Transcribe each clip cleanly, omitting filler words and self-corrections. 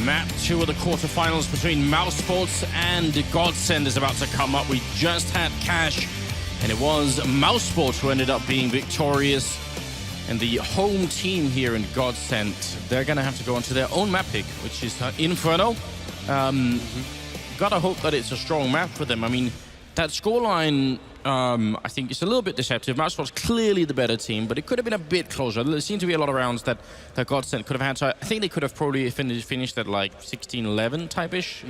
Map 2 of the quarterfinals between Mousesports and GODSENT is about to come up. We just had Cash, and it was Mousesports who ended up being victorious. And the home team here in GODSENT, they're going to have to go onto their own map pick, which is Inferno. Gotta hope that it's a strong map for them. I mean, that scoreline, I think it's a little bit deceptive. Mousesports clearly the better team, but it could have been a bit closer. There seemed to be a lot of rounds that GODSENT could have had. So I think they could have probably finished at like 16-11 type-ish,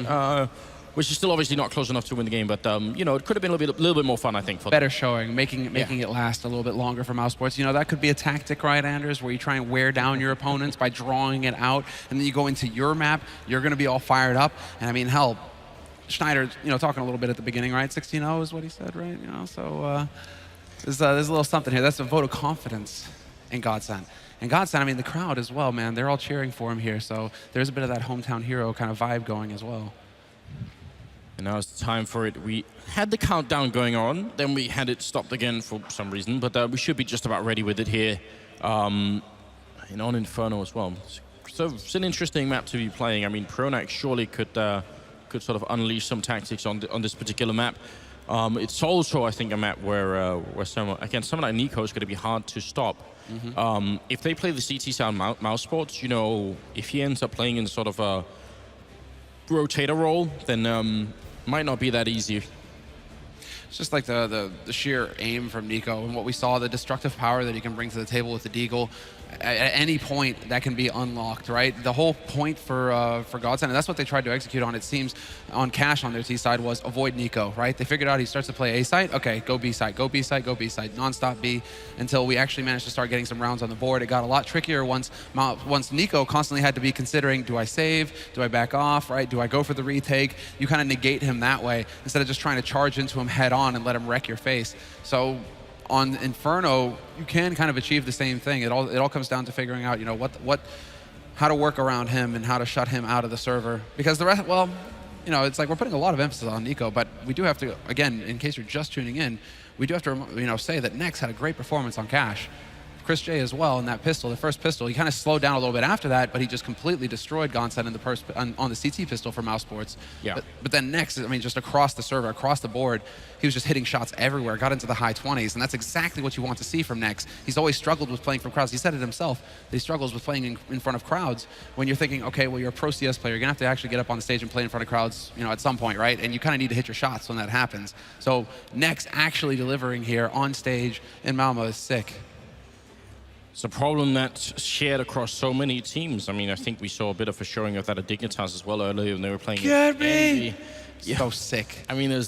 which is still obviously not close enough to win the game. But you know, it could have been a little bit more fun, I think. For better showing, making it last a little bit longer for Mousesports. You know, that could be a tactic, right, Anders, where you try and wear down your opponents by drawing it out, and then you go into your map. You're going to be all fired up, and I mean, hell. Schneider, you know, talking a little bit at the beginning, right? 16-0 is what he said, right? You know, so there's a little something here. That's a vote of confidence in GODSENT. And GODSENT, I mean, the crowd as well, man. They're all cheering for him here. So there's a bit of that hometown hero kind of vibe going as well. And now it's time for it. We had the countdown going on, then we had it stopped again for some reason, but we should be just about ready with it here. And on Inferno as well. So it's an interesting map to be playing. I mean, Pronax surely could sort of unleash some tactics on this particular map. It's also, I think, a map where someone like Nico is going to be hard to stop. If they play the CT side Mousesports, you know, if he ends up playing in sort of a rotator role, then might not be that easy. It's just like the sheer aim from Nico and what we saw, the destructive power that he can bring to the table with the Deagle. At any point, that can be unlocked, right? The whole point for GODSENT, and that's what they tried to execute on, it seems, on Cash on their T side, was avoid Nico, right? They figured out he starts to play A side, okay, go B side, go B side, go B side, non-stop B, until we actually managed to start getting some rounds on the board. It got a lot trickier once Nico constantly had to be considering, do I save, do I back off, right? Do I go for the retake? You kind of negate him that way, instead of just trying to charge into him head on and let him wreck your face. So on Inferno, you can kind of achieve the same thing. It all comes down to figuring out, you know, how to work around him and how to shut him out of the server. Because the rest, well, you know, it's like we're putting a lot of emphasis on Nico, but we do have to, again, in case you're just tuning in, we do have to, you know, say that Nex had a great performance on Cash. Chris J as well in that pistol, the first pistol. He kind of slowed down a little bit after that, but he just completely destroyed GODSENT on the CT pistol for Mousesports. Yeah. But then next, I mean, just across the server, across the board, he was just hitting shots everywhere, got into the high 20s, and that's exactly what you want to see from Nex. He's always struggled with playing from crowds. He said it himself, that he struggles with playing in front of crowds. When you're thinking, okay, well, you're a pro CS player, you're gonna have to actually get up on the stage and play in front of crowds, you know, at some point, right? And you kind of need to hit your shots when that happens. So Nex actually delivering here on stage in Malmö is sick. It's a problem that's shared across so many teams. I mean, I think we saw a bit of a showing of that at Dignitas as well earlier when they were playing. Get me! So sick. I mean, I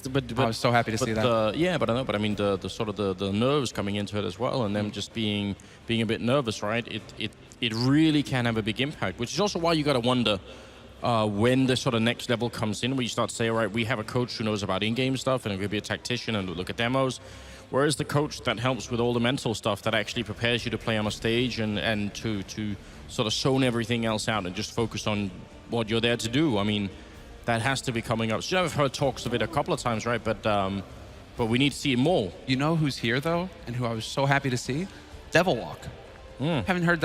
was so happy to see that. Yeah, but I know. But I mean, the sort of the nerves coming into it as well, and them just being a bit nervous, right? It really can have a big impact. Which is also why you got to wonder when the sort of next level comes in, where you start to say, all right, we have a coach who knows about in-game stuff, and it could be a tactician and look at demos. Whereas the coach that helps with all the mental stuff that actually prepares you to play on a stage and to sort of zone everything else out and just focus on what you're there to do. I mean, that has to be coming up. So I've heard talks of it a couple of times, right? But we need to see it more. You know who's here though, and who I was so happy to see? Devilwalk. Haven't heard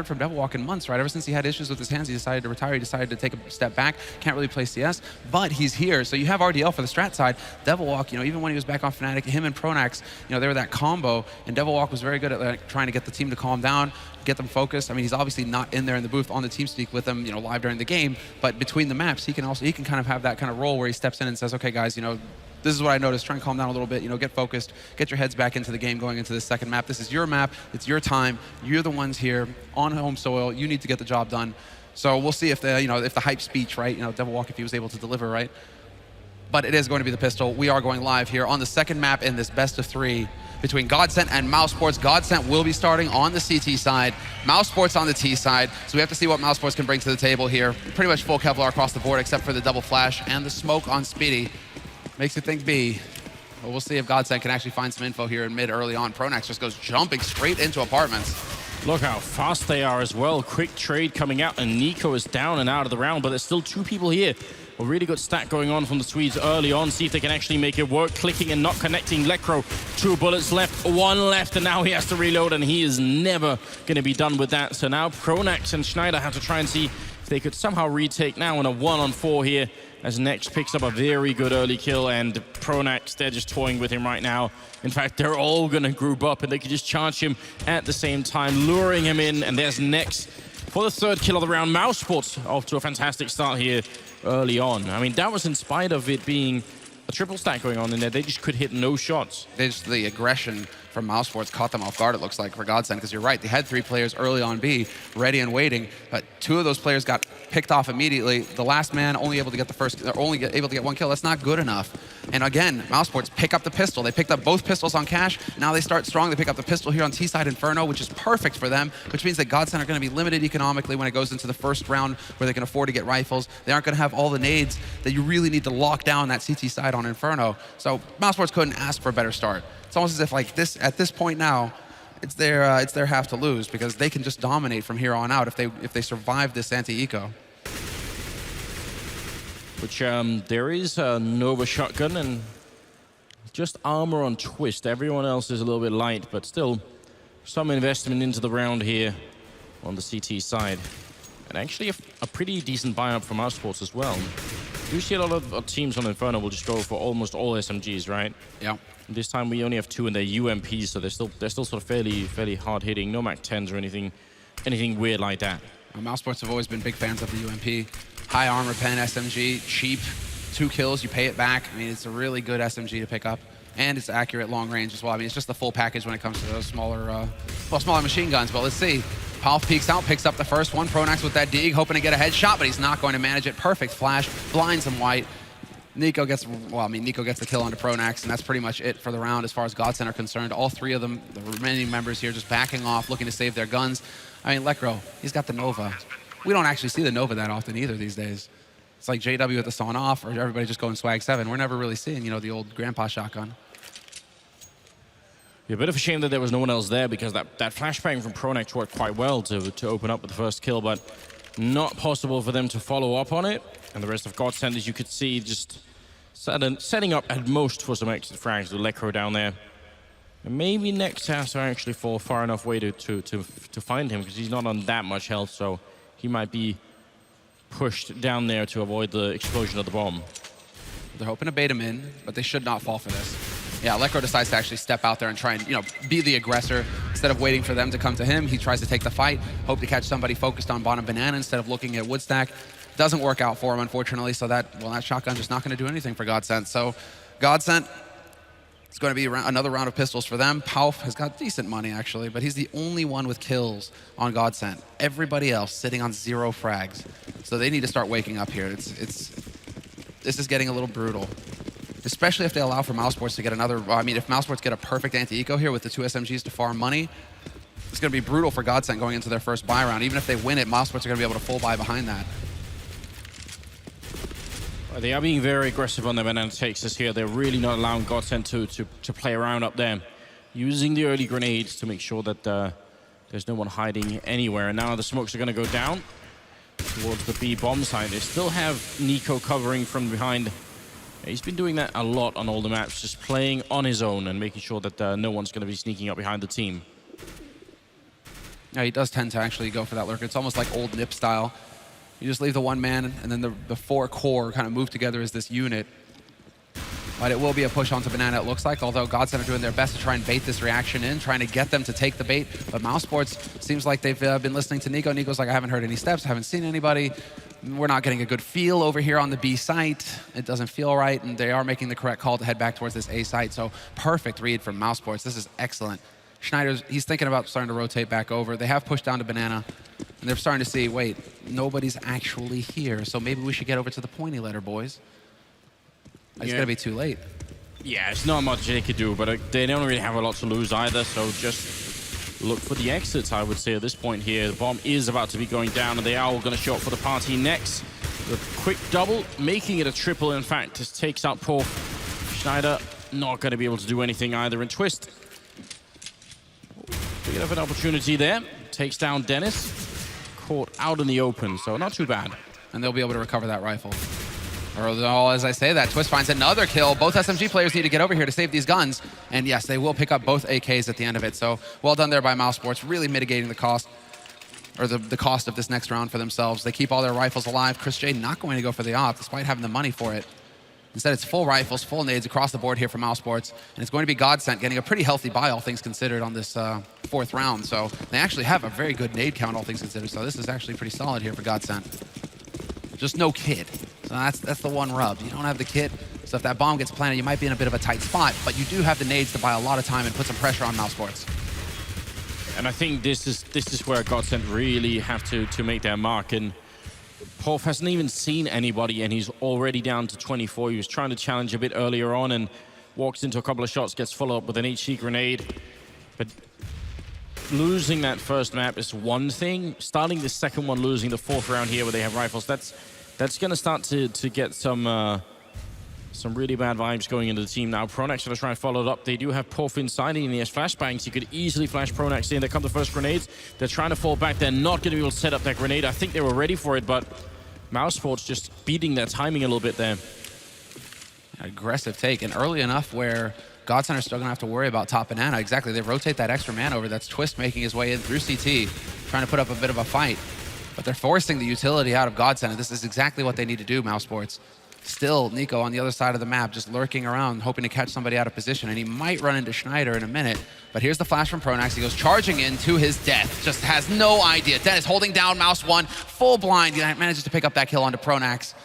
from Devilwalk in months, right? Ever since he had issues with his hands, he decided to retire. He decided to take a step back. Can't really play CS, but he's here. So you have RDL for the strat side. Devilwalk, you know, even when he was back on Fnatic, him and Pronax, you know, they were that combo, and Devilwalk was very good at like, trying to get the team to calm down, get them focused. I mean, he's obviously not in there in the booth on the TeamSpeak with them, you know, live during the game, but between the maps, he can kind of have that kind of role where he steps in and says, okay, guys, you know, this is what I noticed. Try and calm down a little bit. You know, get focused. Get your heads back into the game going into this second map. This is your map. It's your time. You're the ones here on home soil. You need to get the job done. So we'll see if the hype speech, right? You know, Devilwalk, if he was able to deliver, right? But it is going to be the pistol. We are going live here on the second map in this best of 3 between GODSENT and Mousesports. GODSENT will be starting on the CT side, Mousesports on the T side. So we have to see what Mousesports can bring to the table here. Pretty much full Kevlar across the board, except for the double flash and the smoke on Speedy. Makes you think B. But we'll see if GODSENT can actually find some info here in mid early on. Pronax just goes jumping straight into apartments. Look how fast they are as well. Quick trade coming out, and Nico is down and out of the round, but there's still 2 people here. A really good stack going on from the Swedes early on. See if they can actually make it work. Clicking and not connecting. Lecro, 2 bullets left, 1 left, and now he has to reload, and he is never going to be done with that. So now Pronax and Schneider have to try and see they could somehow retake now on a 1-on-4 here, as Nex picks up a very good early kill, and Pronax, they're just toying with him right now. In fact, they're all gonna group up and they could just charge him at the same time, luring him in, and there's Nex for the 3rd kill of the round. Mousesports off to a fantastic start here early on. I mean, that was in spite of it being a triple stack going on in there. They just could hit no shots. The aggression from Mousesports caught them off guard, it looks like, for GODSENT, because you're right, they had 3 players early on B, ready and waiting, but 2 of those players got picked off immediately. The last man only able to get the first, or only able to get 1 kill. That's not good enough. And again, Mousesports pick up the pistol. They picked up both pistols on Cash. Now they start strong. They pick up the pistol here on T-side Inferno, which is perfect for them, which means that GODSENT are going to be limited economically when it goes into the first round where they can afford to get rifles. They aren't going to have all the nades that you really need to lock down that CT side on Inferno. So Mousesports couldn't ask for a better start. It's almost as if, like, this at this point now, it's their half to lose, because they can just dominate from here on out if they survive this anti-eco. Which there is a Nova shotgun and just armor on Twist. Everyone else is a little bit light, but still some investment into the round here on the CT side. And actually a pretty decent buy-up from Mousesports as well. You see a lot of teams on Inferno will just go for almost all SMGs, right? Yeah. This time we only have 2 in their UMPs, so they're still sort of fairly hard hitting. No Mac 10s or anything weird like that. Mousesports have always been big fans of the UMP. High armor pen SMG, cheap, 2 kills, you pay it back. I mean, it's a really good SMG to pick up, and it's accurate long range as well. I mean, it's just the full package when it comes to those smaller machine guns. But let's see. Palf peeks out, picks up the first one. Pronax with that dig, hoping to get a headshot, but he's not going to manage it. Perfect flash, blinds him white. Nico gets the kill onto Pronax, and that's pretty much it for the round as far as GODSENT are concerned. All 3 of them, the remaining members here, just backing off, looking to save their guns. I mean, Lekro, he's got the Nova. We don't actually see the Nova that often either these days. It's like JW with the sawn off, or everybody just going swag 7. We're never really seeing, the old grandpa shotgun. Yeah, a bit of a shame that there was no one else there, because that flashbang from Pronax worked quite well to open up with the first kill, but not possible for them to follow up on it. And the rest of GODSENT, as you could see, just setting up at most for some exit frags with Lekro down there. And maybe Nex has to actually fall far enough away to find him, because he's not on that much health, so he might be pushed down there to avoid the explosion of the bomb. They're hoping to bait him in, but they should not fall for this. Yeah, Lekro decides to actually step out there and try and, be the aggressor. Instead of waiting for them to come to him, he tries to take the fight, hope to catch somebody focused on bottom banana instead of looking at Woodstack. Doesn't work out for him, unfortunately, so that shotgun's just not going to do anything for GODSENT. So GODSENT, it's going to be another round of pistols for them. Palf has got decent money, actually, but he's the only one with kills on GODSENT. Everybody else sitting on 0 frags. So they need to start waking up here. This is getting a little brutal, especially if they allow for Mousesports to get another. I mean, if Mousesports get a perfect anti-eco here with the 2 SMGs to farm money, it's going to be brutal for GODSENT going into their first buy round. Even if they win it, Mousesports are going to be able to full buy behind that. They are being very aggressive on their banana takes here. They're really not allowing GODSENT to play around up there, using the early grenades to make sure that there's no one hiding anywhere. And now the smokes are going to go down towards the B bomb side. They still have Nico covering from behind. He's been doing that a lot on all the maps, just playing on his own and making sure that no one's going to be sneaking up behind the team. Yeah, he does tend to actually go for that lurker. It's almost like old Nip style. You just leave the 1 man, and then the 4 core kind of move together as this unit. But it will be a push onto banana, it looks like, although GODSENT are doing their best to try and bait this reaction in, trying to get them to take the bait. But Mousesports seems like they've been listening to Nico. Nico's like, I haven't heard any steps, I haven't seen anybody. We're not getting a good feel over here on the B site. It doesn't feel right, and they are making the correct call to head back towards this A site. So perfect read from Mousesports. This is excellent. Schneider's, he's thinking about starting to rotate back over. They have pushed down to banana, and they're starting to see, wait, nobody's actually here, so maybe we should get over to the pointy letter, boys. It's gonna be too late. Yeah, it's not much they could do, but they don't really have a lot to lose either, so just look for the exits, I would say, at this point here. The bomb is about to be going down, and they are all gonna show up for the party next. The quick double, making it a triple, in fact, just takes out poor Schneider. Not gonna be able to do anything either, and Twist. Big enough an opportunity there. Takes down Dennis. Caught out in the open, so not too bad. And they'll be able to recover that rifle. Or as I say that, Twist finds another kill. Both SMG players need to get over here to save these guns. And yes, they will pick up both AKs at the end of it. So well done there by Mousesports, really mitigating the cost. or the cost of this next round for themselves. They keep all their rifles alive. Chris J not going to go for the op, despite having the money for it. Instead, it's full rifles, full nades across the board here for Mousesports, and it's going to be GODSENT getting a pretty healthy buy, all things considered, on this 4th round. So they actually have a very good nade count, all things considered. So this is actually pretty solid here for GODSENT. Just no kit. So that's the one rub. You don't have the kit, so if that bomb gets planted, you might be in a bit of a tight spot, but you do have the nades to buy a lot of time and put some pressure on Mousesports. And I think this is where GODSENT really have to make their mark. And Porf hasn't even seen anybody, and he's already down to 24. He was trying to challenge a bit earlier on and walks into a couple of shots, gets followed up with an HC grenade. But losing that first map is one thing. Starting the second one, losing the 4th round here where they have rifles, that's going to start to get some really bad vibes going into the team now. Pronax going to try and follow it up. They do have Porf inside, and he has flashbangs. You could easily flash Pronax in. There come the first grenades. They're trying to fall back. They're not going to be able to set up that grenade. I think they were ready for it, but Mousesports just beating their timing a little bit there. Aggressive take, and early enough where GODSENT are still going to have to worry about top banana. Exactly, they rotate that extra man over. That's Twist making his way in through CT, trying to put up a bit of a fight. But they're forcing the utility out of GODSENT, and this is exactly what they need to do, Mousesports. Still, Nico on the other side of the map, just lurking around, hoping to catch somebody out of position, and he might run into Schneider in a minute. But here's the flash from Pronax. He goes charging in to his death. Just has no idea. Dennis holding down Mouse 1, full blind. He manages to pick up that kill onto Pronax.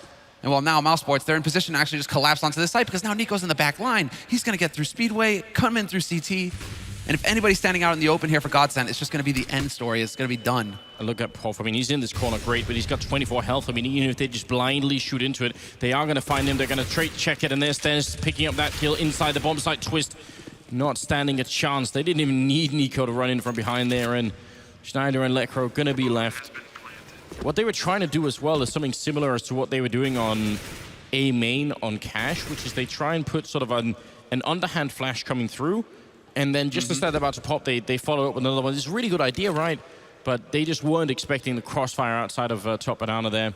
And well, now Mousesports, they're in position to actually just collapse onto this site because now Nico's in the back line. He's going to get through Speedway, come in through CT. And if anybody's standing out in the open here for GODSENT, it's just going to be the end story. It's going to be done. And look at Porf. I mean, he's in this corner great, but he's got 24 health. I mean, even if they just blindly shoot into it, they are going to find him. They're going to trade check it, and there's Dennis picking up that kill inside the bomb site. Twist not standing a chance. They didn't even need Nico to run in from behind there, and Schneider and Lekro going to be left. What they were trying to do as well is something similar as to what they were doing on A main on Cash, which is they try and put sort of an underhand flash coming through, and then just as they're about to pop, they follow up with another one. It's a really good idea, right? But they just weren't expecting the crossfire outside of top banana there.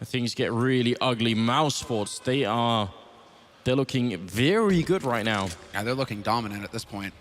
Things get really ugly. Mousesports, they're looking very good right now. Yeah, they're looking dominant at this point.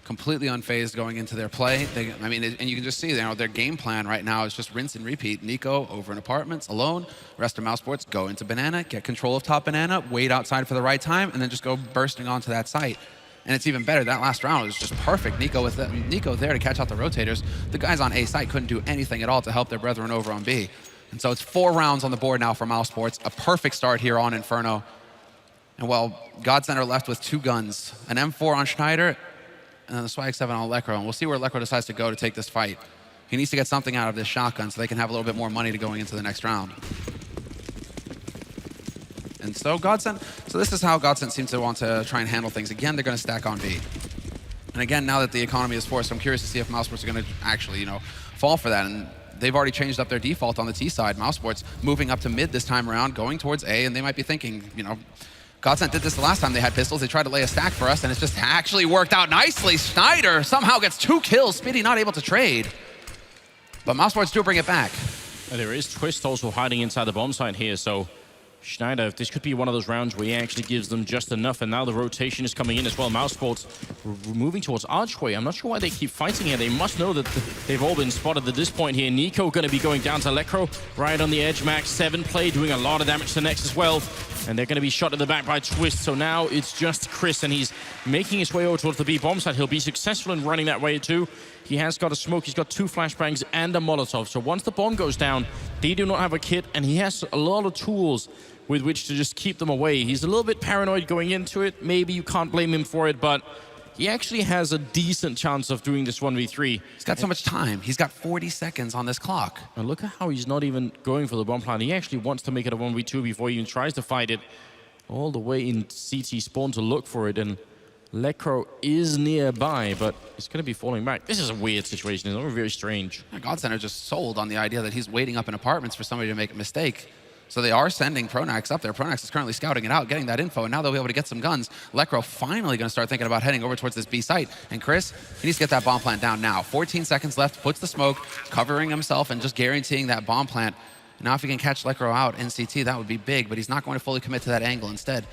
Completely unfazed going into their play. I mean, and you can just see, their game plan right now is just rinse and repeat. Nico over in apartments alone. Rest of Mousesports go into banana, get control of top banana, wait outside for the right time, and then just go bursting onto that site. And it's even better. That last round was just perfect. Nico there to catch out the rotators. The guys on A site couldn't do anything at all to help their brethren over on B. And so it's 4 rounds on the board now for Mousesports. A perfect start here on Inferno. And well, GODSENT are left with 2 guns. An M4 on Schneider, and then the Swag 7 on Lekro. And we'll see where Lekro decides to go to take this fight. He needs to get something out of this shotgun so they can have a little bit more money to going into the next round. And so this is how GODSENT seems to want to try and handle things. Again, they're going to stack on B. And again, now that the economy is forced, I'm curious to see if Mousesports are going to actually, fall for that. And they've already changed up their default on the T side. Mousesports moving up to mid this time around, going towards A, and they might be thinking, GODSENT did this the last time they had pistols. They tried to lay a stack for us, and it's just actually worked out nicely. Schneider somehow gets 2 kills. Speedy not able to trade. But Mousesports do bring it back. And there is Twist also hiding inside the bomb site here, so Schneider, this could be one of those rounds where he actually gives them just enough, and now the rotation is coming in as well. Mousesports moving towards Archway. I'm not sure why they keep fighting here. They must know that they've all been spotted at this point here. Nico going to be going down to Lekro, right on the edge. Max 7 play, doing a lot of damage to Nex as well. And they're going to be shot in the back by Twist, so now it's just Chris, and he's making his way over towards the B bomb site. He'll be successful in running that way too. He has got a smoke, he's got 2 flashbangs and a Molotov. So once the bomb goes down, they do not have a kit, and he has a lot of tools with which to just keep them away. He's a little bit paranoid going into it. Maybe you can't blame him for it, but he actually has a decent chance of doing this 1v3. He's got so much time. He's got 40 seconds on this clock. And look at how he's not even going for the bomb plant. He actually wants to make it a 1v2 before he even tries to fight it. All the way in CT spawn to look for it, and Lekro is nearby, but it's going to be falling back. This is a weird situation. It's very strange. GODSENT are just sold on the idea that he's waiting up in apartments for somebody to make a mistake. So they are sending Pronax up there. Pronax is currently scouting it out, getting that info, and now they'll be able to get some guns. Lekro finally going to start thinking about heading over towards this B site. And Chris, he needs to get that bomb plant down now. 14 seconds left, puts the smoke, covering himself and just guaranteeing that bomb plant. Now if he can catch Lekro out in CT, that would be big, but he's not going to fully commit to that angle. Instead,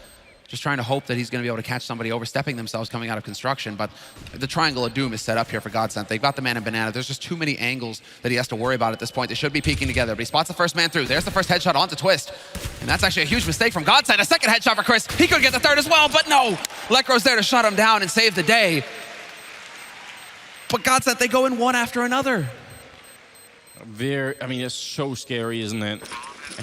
just trying to hope that he's going to be able to catch somebody overstepping themselves coming out of construction. But the triangle of doom is set up here for GODSENT. They've got the man in banana. There's just too many angles that he has to worry about at this point. They should be peeking together, but he spots the first man through. There's the first headshot onto Twist. And that's actually a huge mistake from GODSENT. A second headshot for Chris. He could get the third as well, but no. Lekro's there to shut him down and save the day. But GODSENT, they go in one after another. I mean, it's so scary, isn't it?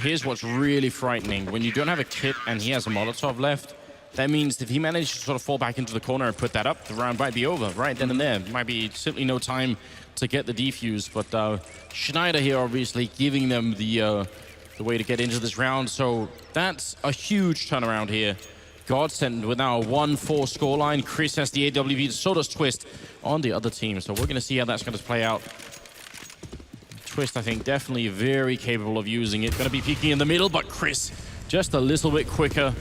Here's what's really frightening. When you don't have a kit and he has a Molotov left, that means if he manages to sort of fall back into the corner and put that up, the round might be over right then and there. Might be simply no time to get the defuse. But Schneider here obviously giving them the way to get into this round. So that's a huge turnaround here. GODSENT with now a 1-4 scoreline. Chris has the AWP, so does Twist on the other team. So we're going to see how that's going to play out. Twist, I think, definitely very capable of using it. Going to be peeking in the middle, but Chris just a little bit quicker.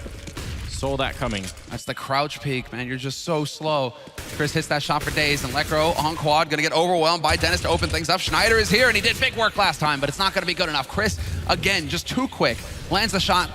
Saw that coming. That's the crouch peek, man. You're just so slow. Chris hits that shot for days, and Lekro on quad, going to get overwhelmed by Dennis to open things up. Schneider is here, and he did big work last time, but it's not going to be good enough. Chris, again, just too quick. Lands the shot,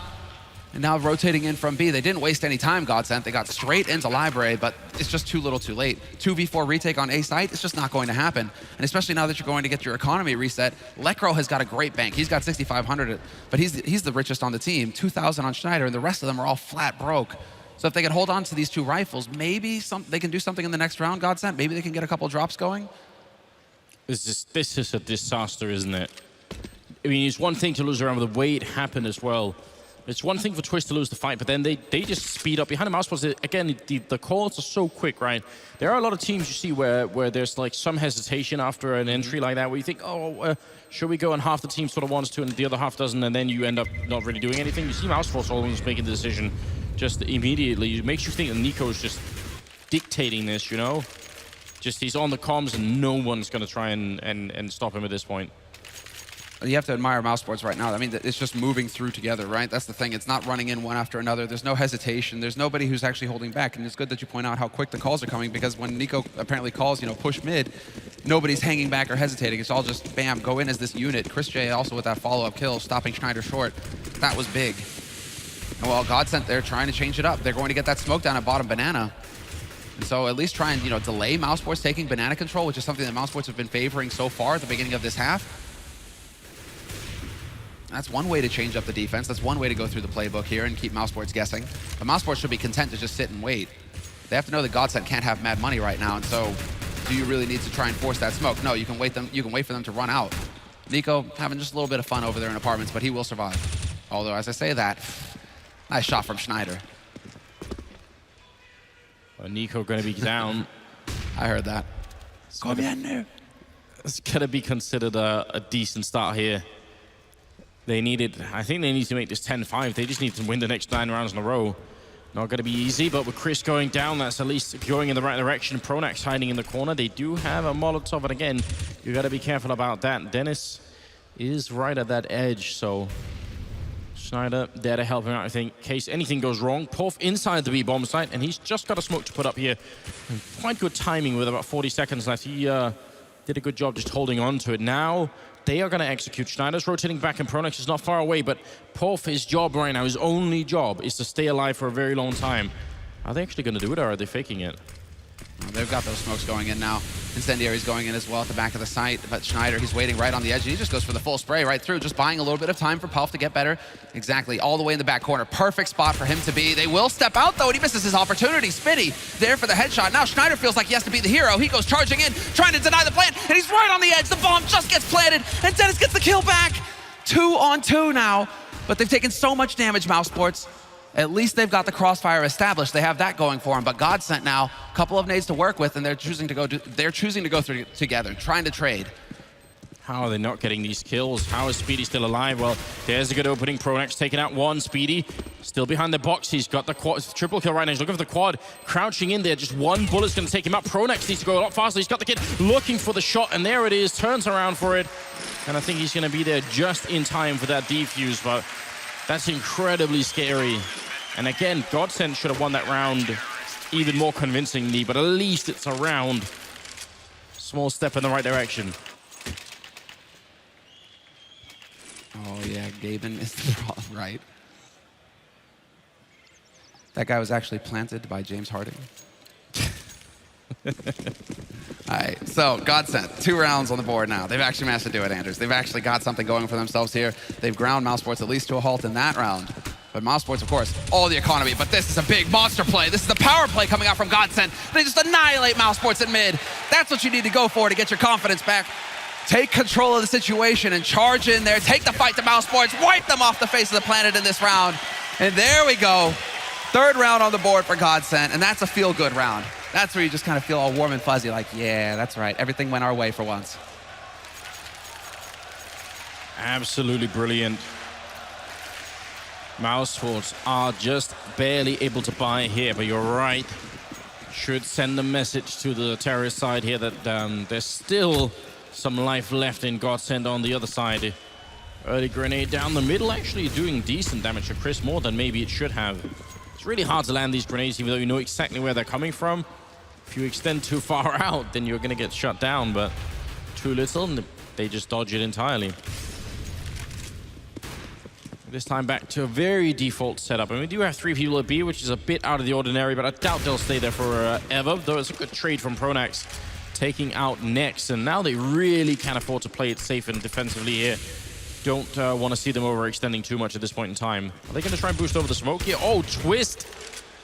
and now rotating in from B. They didn't waste any time, GODSENT. They got straight into Library, but it's just too little too late. 2v4 retake on A site, it's just not going to happen. And especially now that you're going to get your economy reset, Lekro has got a great bank. He's got 6,500, but he's the richest on the team. 2,000 on Schneider, and the rest of them are all flat broke. So if they can hold on to these two rifles, maybe they can do something in the next round, GODSENT. Maybe they can get a couple drops going. This is a disaster, isn't it? I mean, it's one thing to lose around, but the way it happened as well. It's one thing for Twist to lose the fight, but then they just speed up. Behind the Mousesports, again, the calls are so quick, right? There are a lot of teams you see where there's like some hesitation after an entry like that, where you think, oh, should we go? And half the team sort of wants to, and the other half doesn't, and then you end up not really doing anything. You see Mousesports almost making the decision just immediately. It makes you think that Nico's just dictating this, you know? Just he's on the comms, and no one's going to try and stop him at this point. You have to admire Mousesports right now. I mean, it's just moving through together, right? That's the thing. It's not running in one after another. There's no hesitation. There's nobody who's actually holding back. And it's good that you point out how quick the calls are coming, because when Nico apparently calls, push mid, nobody's hanging back or hesitating. It's all just, bam, go in as this unit. Chris J also with that follow-up kill, stopping Schneider short. That was big. And well, GODSENT, they're trying to change it up. They're going to get that smoke down at bottom banana. And so at least try and, delay Mousesports taking banana control, which is something that Mousesports have been favoring so far at the beginning of this half. That's one way to change up the defense. That's one way to go through the playbook here and keep Mousesports guessing. But Mousesports should be content to just sit and wait. They have to know that GODSENT can't have mad money right now, and so do you really need to try and force that smoke? No, you can wait for them to run out. Nico having just a little bit of fun over there in apartments, but he will survive. Although, as I say that, nice shot from Schneider. Nico going to be down. I heard that. It's going to be considered a decent start here. I think they need to make this 10-5. They just need to win the next 9 rounds in a row. Not going to be easy, but with Chris going down, that's at least going in the right direction. Pronax hiding in the corner. They do have a Molotov, and again, you got to be careful about that. Dennis is right at that edge, so Schneider there to help him out, I think, in case anything goes wrong. Porf inside the B-bomb site, and he's just got a smoke to put up here. And quite good timing with about 40 seconds left. He did a good job just holding on to it. Now, they are going to execute. Schneider's rotating back, and Pronax is not far away, but Porf, his job right now, his only job, is to stay alive for a very long time. Are they actually going to do it, or are they faking it? Well, they've got those smokes going in now. Incendiary's going in as well at the back of the site, but Schneider, he's waiting right on the edge. He just goes for the full spray right through, just buying a little bit of time for Puff to get better. Exactly, all the way in the back corner. Perfect spot for him to be. They will step out, though, and he misses his opportunity. Spitty there for the headshot. Now Schneider feels like he has to be the hero. He goes charging in, trying to deny the plant, and he's right on the edge. The bomb just gets planted, and Dennis gets the kill back. 2 on 2 now, but they've taken so much damage, Mousesports. At least they've got the crossfire established. They have that going for them. But GODSENT now, a couple of nades to work with, and they're choosing to go through together, trying to trade. How are they not getting these kills? How is Speedy still alive? Well, there's a good opening. Pronax taking out one. Speedy still behind the box. He's got the quad, triple kill right now. He's looking for the quad, crouching in there. Just one bullet's going to take him out. Pronax needs to go a lot faster. He's got the kid looking for the shot, and there it is. Turns around for it, and I think he's going to be there just in time for that defuse. But that's incredibly scary. And again, GODSENT should have won that round even more convincingly, but at least it's a round. Small step in the right direction. Oh yeah, Gaben is right. That guy was actually planted by James Harding. All right, so GODSENT, 2 rounds on the board now. They've actually managed to do it, Anders. They've actually got something going for themselves here. They've ground Mousesports at least to a halt in that round. But Mousesports, of course, all the economy. But this is a big monster play. This is the power play coming out from GODSENT. They just annihilate Mousesports at mid. That's what you need to go for to get your confidence back. Take control of the situation and charge in there. Take the fight to Mousesports. Wipe them off the face of the planet in this round. And there we go. 3rd round on the board for GODSENT, and that's a feel-good round. That's where you just kind of feel all warm and fuzzy, like, yeah, that's right. Everything went our way for once. Absolutely brilliant. Mousesports are just barely able to buy here, but you're right. Should send a message to the terrorist side here that there's still some life left in GODSENT on the other side. Early grenade down the middle, actually doing decent damage to Chris, more than maybe it should have. It's really hard to land these grenades, even though you know exactly where they're coming from. If you extend too far out, then you're going to get shut down, but too little, and they just dodge it entirely. This time back to a very default setup. And we do have 3 people at B, which is a bit out of the ordinary, but I doubt they'll stay there forever, though it's a good trade from Pronax, taking out Nex, and now they really can afford to play it safe and defensively here. Don't want to see them overextending too much at this point in time. Are they going to try and boost over the smoke here? Oh, Twist!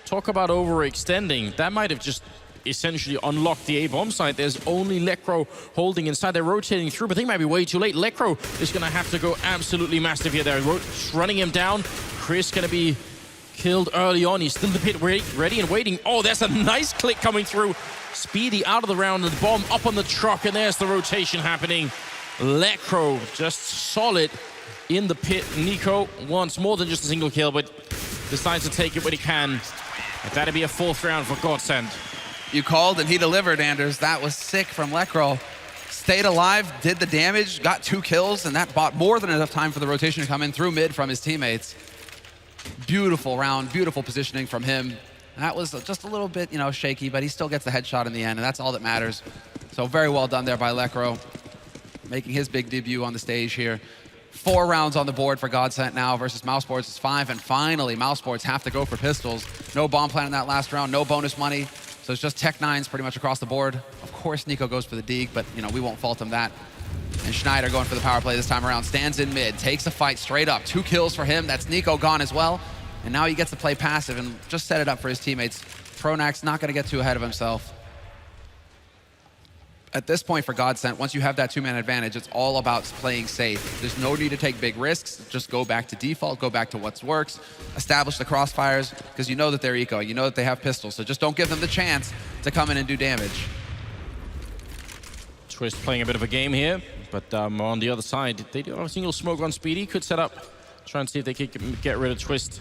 Talk about overextending. That might have just essentially unlocked the A-bomb site. There's only Lekro holding inside. They're rotating through, but they might be way too late. Lekro is going to have to go absolutely massive here. They're running him down. Chris going to be killed early on. He's still in the pit, ready and waiting. Oh, there's a nice click coming through. Speedy out of the round, and the bomb up on the truck, and there's the rotation happening. Lekro just solid in the pit. Nico wants more than just a single kill, but decides to take it when he can. And that'd be a 4th round for GODSENT. You called and he delivered, Anders. That was sick from Lekro. Stayed alive, did the damage, got 2 kills, and that bought more than enough time for the rotation to come in through mid from his teammates. Beautiful round, beautiful positioning from him. That was just a little bit, shaky, but he still gets the headshot in the end, and that's all that matters. So very well done there by Lekro, making his big debut on the stage here. 4 rounds on the board for GODSENT now versus Mousesports is 5, and finally Mousesports have to go for pistols. No bomb plan in that last round, no bonus money, so it's just Tech 9s pretty much across the board. Of course Nico goes for the dig, but we won't fault him that. And Schneider going for the power play this time around, stands in mid, takes a fight straight up. 2 kills for him, that's Nico gone as well. And now he gets to play passive and just set it up for his teammates. Pronax not gonna get too ahead of himself. At this point for GODSENT, once you have that 2-man advantage, it's all about playing safe. There's no need to take big risks. Just go back to default, go back to what works, establish the crossfires, because you know that they're eco, you know that they have pistols, so just don't give them the chance to come in and do damage. Twist playing a bit of a game here, but on the other side, they do have a single smoke on Speedy. Could set up, try and see if they can get rid of Twist.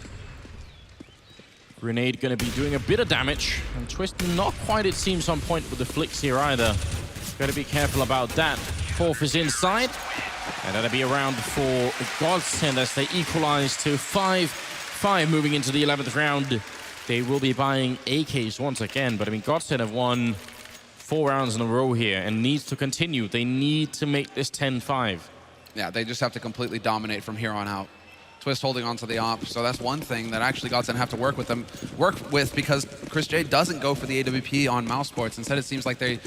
Grenade going to be doing a bit of damage, and Twist not quite, it seems, on point with the flicks here either. Got to be careful about that. 4th is inside, and that'll be a round for GODSENT as they equalize to 5-5 moving into the 11th round. They will be buying AKs once again, but I mean, GODSENT have won 4 rounds in a row here and needs to continue. They need to make this 10-5. Yeah, they just have to completely dominate from here on out. Twist holding on to the op, so that's one thing that actually GODSENT have to work with because Chris J doesn't go for the AWP on Mousesports. Instead, it seems like they've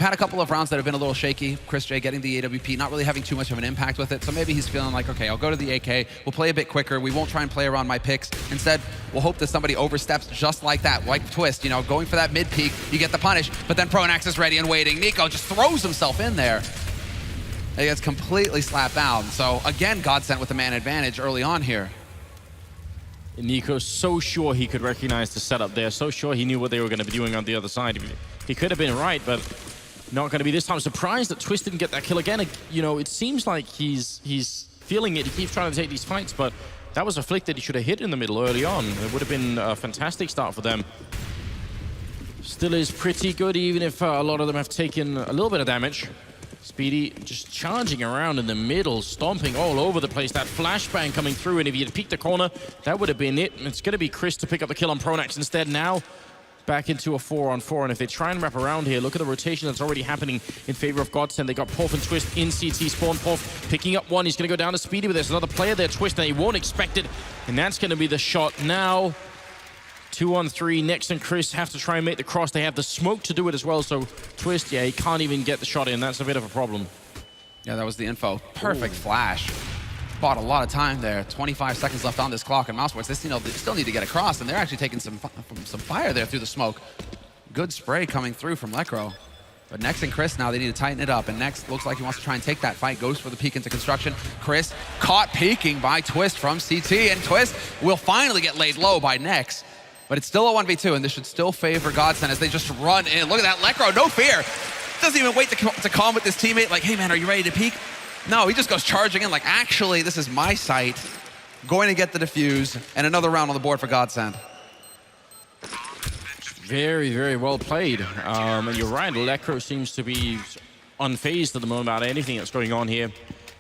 had a couple of rounds that have been a little shaky. Chris J getting the AWP, not really having too much of an impact with it, so maybe he's feeling like, okay, I'll go to the AK, we'll play a bit quicker, we won't try and play around my picks. Instead, we'll hope that somebody oversteps just like that, like Twist, going for that mid peak, you get the punish, but then Pronax is ready and waiting. Nico just throws himself in there. He gets completely slapped down. So again, GODSENT with the man advantage early on here. Nico's so sure he could recognize the setup there, so sure he knew what they were going to be doing on the other side. He could have been right, but not going to be this time. Surprised that Twist didn't get that kill again. It seems like he's feeling it. He keeps trying to take these fights, but that was a flick that he should have hit in the middle early on. It would have been a fantastic start for them. Still is pretty good, even if a lot of them have taken a little bit of damage. Speedy just charging around in the middle, stomping all over the place. That flashbang coming through, and if he had peeked the corner, that would have been it. It's going to be Chris to pick up the kill on Pronax instead. Now back into a 4-on-4, and if they try and wrap around here, look at the rotation that's already happening in favor of GODSENT. They got Porf and Twist in CT spawn. Porf picking up one. He's going to go down to Speedy, but there's another player there, Twist, and he won't expect it, and that's going to be the shot now. 2-on-3, Nex and Chris have to try and make the cross. They have the smoke to do it as well, so Twist, yeah, he can't even get the shot in. That's a bit of a problem. Yeah, that was the info. Perfect flash. Bought a lot of time there. 25 seconds left on this clock, and Mousesports, they still need to get across, and they're actually taking some fire there through the smoke. Good spray coming through from Lekro. But Nex and Chris now, they need to tighten it up, and Nex looks like he wants to try and take that fight, goes for the peek into construction. Chris caught peeking by Twist from CT, and Twist will finally get laid low by Nex. But it's still a 1v2, and this should still favor GODSENT as they just run in. Look at that, Lekro, no fear. Doesn't even wait to calm with his teammate, like, hey man, are you ready to peek? No, he just goes charging in like, actually, this is my site. Going to get the defuse, and another round on the board for GODSENT. Very, very well played. And you're right, Lekro seems to be unfazed at the moment about anything that's going on here.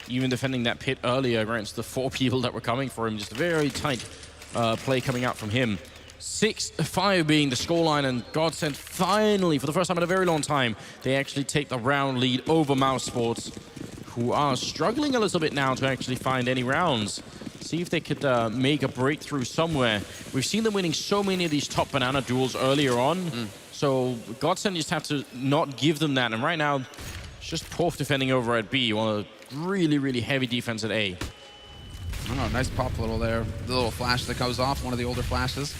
Even defending that pit earlier against the 4 people that were coming for him. Just a very tight play coming out from him. 6-5 being the scoreline, and GODSENT finally, for the first time in a very long time, they actually take the round lead over Mousesports, who are struggling a little bit now to actually find any rounds. See if they could make a breakthrough somewhere. We've seen them winning so many of these top banana duels earlier on, so GODSENT just have to not give them that. And right now, it's just Porf defending over at B, on a really, really heavy defense at A. Oh, nice pop little there. The little flash that goes off, one of the older flashes.